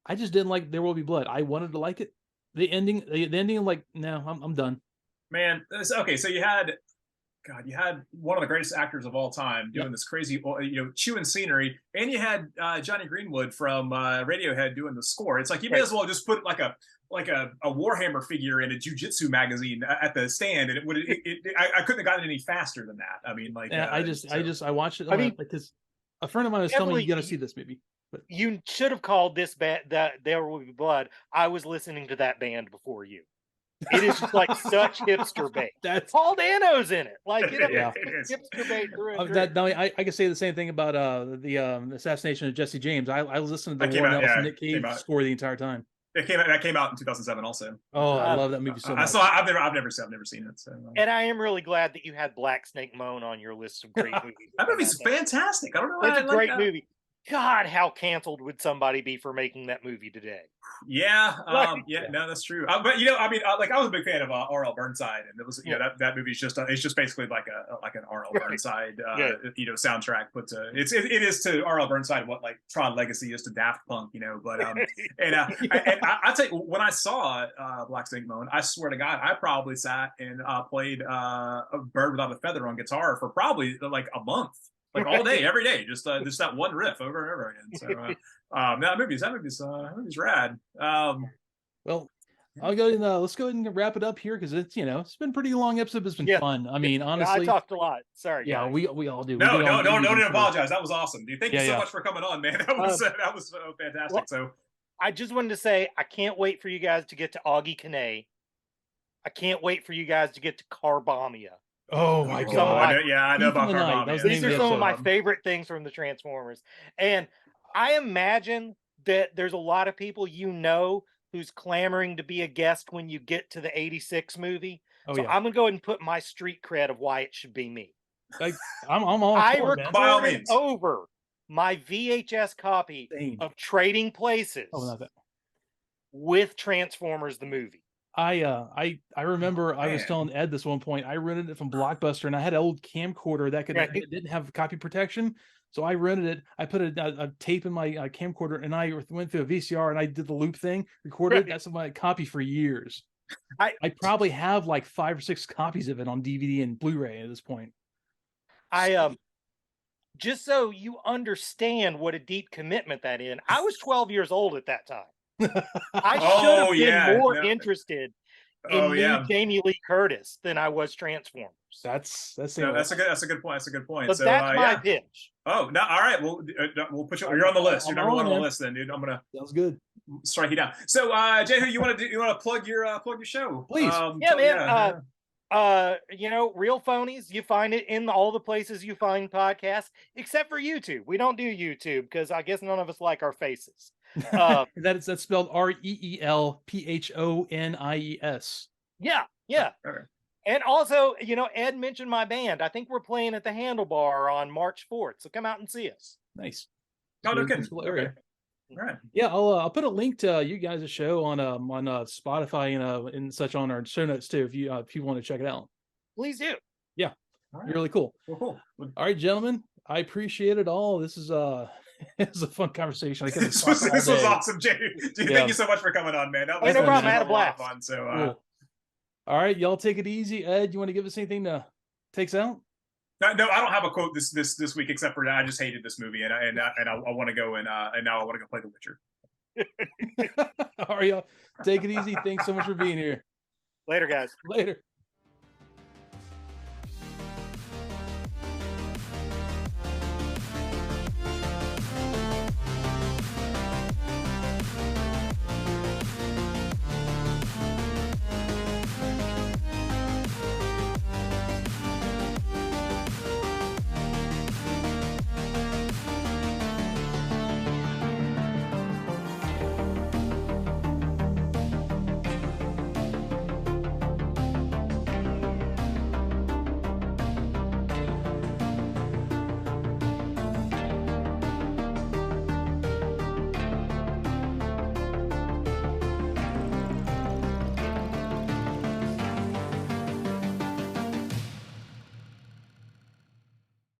I just didn't like There Will Be Blood. I wanted to like it. The ending, like, no, I'm done. Man, okay, so you had one of the greatest actors of all time doing this crazy, chewing scenery, and you had Johnny Greenwood from Radiohead doing the score. It's like you may as well just put like a Warhammer figure in a jiu-jitsu magazine at the stand, and I couldn't have gotten any faster than that. I mean, like, I watched it. Because a friend of mine was telling me you got to see this movie. But you should have called this band that There Will Be Blood. I was listening to that band before you. It is just like such hipster bait. That's Paul Dano's in it. Like, hipster bait through and through. I can say the same thing about the assassination of Jesse James. I listened to the Warren Ellis Nick Cave score the entire time. That came out in 2007 also. Oh, I love that movie so much. I've never seen it. So. And I am really glad that you had Black Snake Moan on your list of great movies. That movie's fantastic. I don't know why. It's a great movie. God, how canceled would somebody be for making that movie today? Yeah, no, that's true. But I was a big fan of R.L. Burnside, and it was that movie's just it's just basically like an R.L. Burnside soundtrack. But it is to R.L. Burnside what like Tron Legacy is to Daft Punk, But and I tell you, when I saw Black Snake Moan, I swear to God, I probably sat and played a Bird Without a Feather on guitar for probably like a month. Like all day, every day, just that one riff over and over again. So that movie's rad. Well, I'll go and let's go ahead and wrap it up here because it's been pretty long episode. It's been fun. I mean, honestly, I talked a lot. Sorry. Yeah, guys. we all do. No, don't apologize. That was awesome, dude. Thank you so much for coming on, man. That was fantastic. Well, so I just wanted to say I can't wait for you guys to get to Augie Kane. I can't wait for you guys to get to Carbomia. Oh my God! I know about Carbomia. These are some of my favorite things from the Transformers, and I imagine that there's a lot of people who's clamoring to be a guest when you get to the '86 movie. I'm gonna go ahead and put my street cred of why it should be me. I'm all I for it, man. recorded over my VHS copy of Trading Places with Transformers the movie. I remember I was telling Ed this one point. I rented it from Blockbuster, and I had an old camcorder that it didn't have copy protection, so I rented it. I put a tape in my camcorder, and I went through a VCR, and I did the loop thing, recorded. That's my copy for years. I probably have like 5 or 6 copies of it on DVD and Blu-ray at this point. Just so you understand what a deep commitment that is. I was 12 years old at that time. I should have been more interested in yeah. new Jamie Lee Curtis than I was Transformers. That's a good point. That's a good point. But so that's my yeah. pitch. Oh no! All right, we'll put you. You're on the list. You're number one on the list, then, dude. I'm gonna. Sounds good. Strike you down. So, Jehu, you want to do? You want to plug your show, please? Yeah, man. Real Phonies. You find it in all the places you find podcasts, except for YouTube. We don't do YouTube because I guess none of us like our faces. That's spelled REELPHONIES. Yeah. Okay. And also, Ed mentioned my band. I think we're playing at the Handlebar on March 4th. So come out and see us. Nice. Oh, no kidding. Area. Okay. All right. Yeah, I'll put a link to you guys' show on Spotify and such on our show notes too if you want to check it out. Please do. Yeah, right. You're really cool. Cool. All right, gentlemen, I appreciate it all. This is it was a fun conversation. This was awesome, Jay. Dude, thank you so much for coming on, man. That was no problem. I had a lot blast. of fun. So, cool. All right, y'all take it easy. Ed, you want to give us anything to take us out? No, I don't have a quote this week except for I just hated this movie and I want to go and now I want to go play The Witcher. All right, y'all. Take it easy. Thanks so much for being here. Later, guys. Later.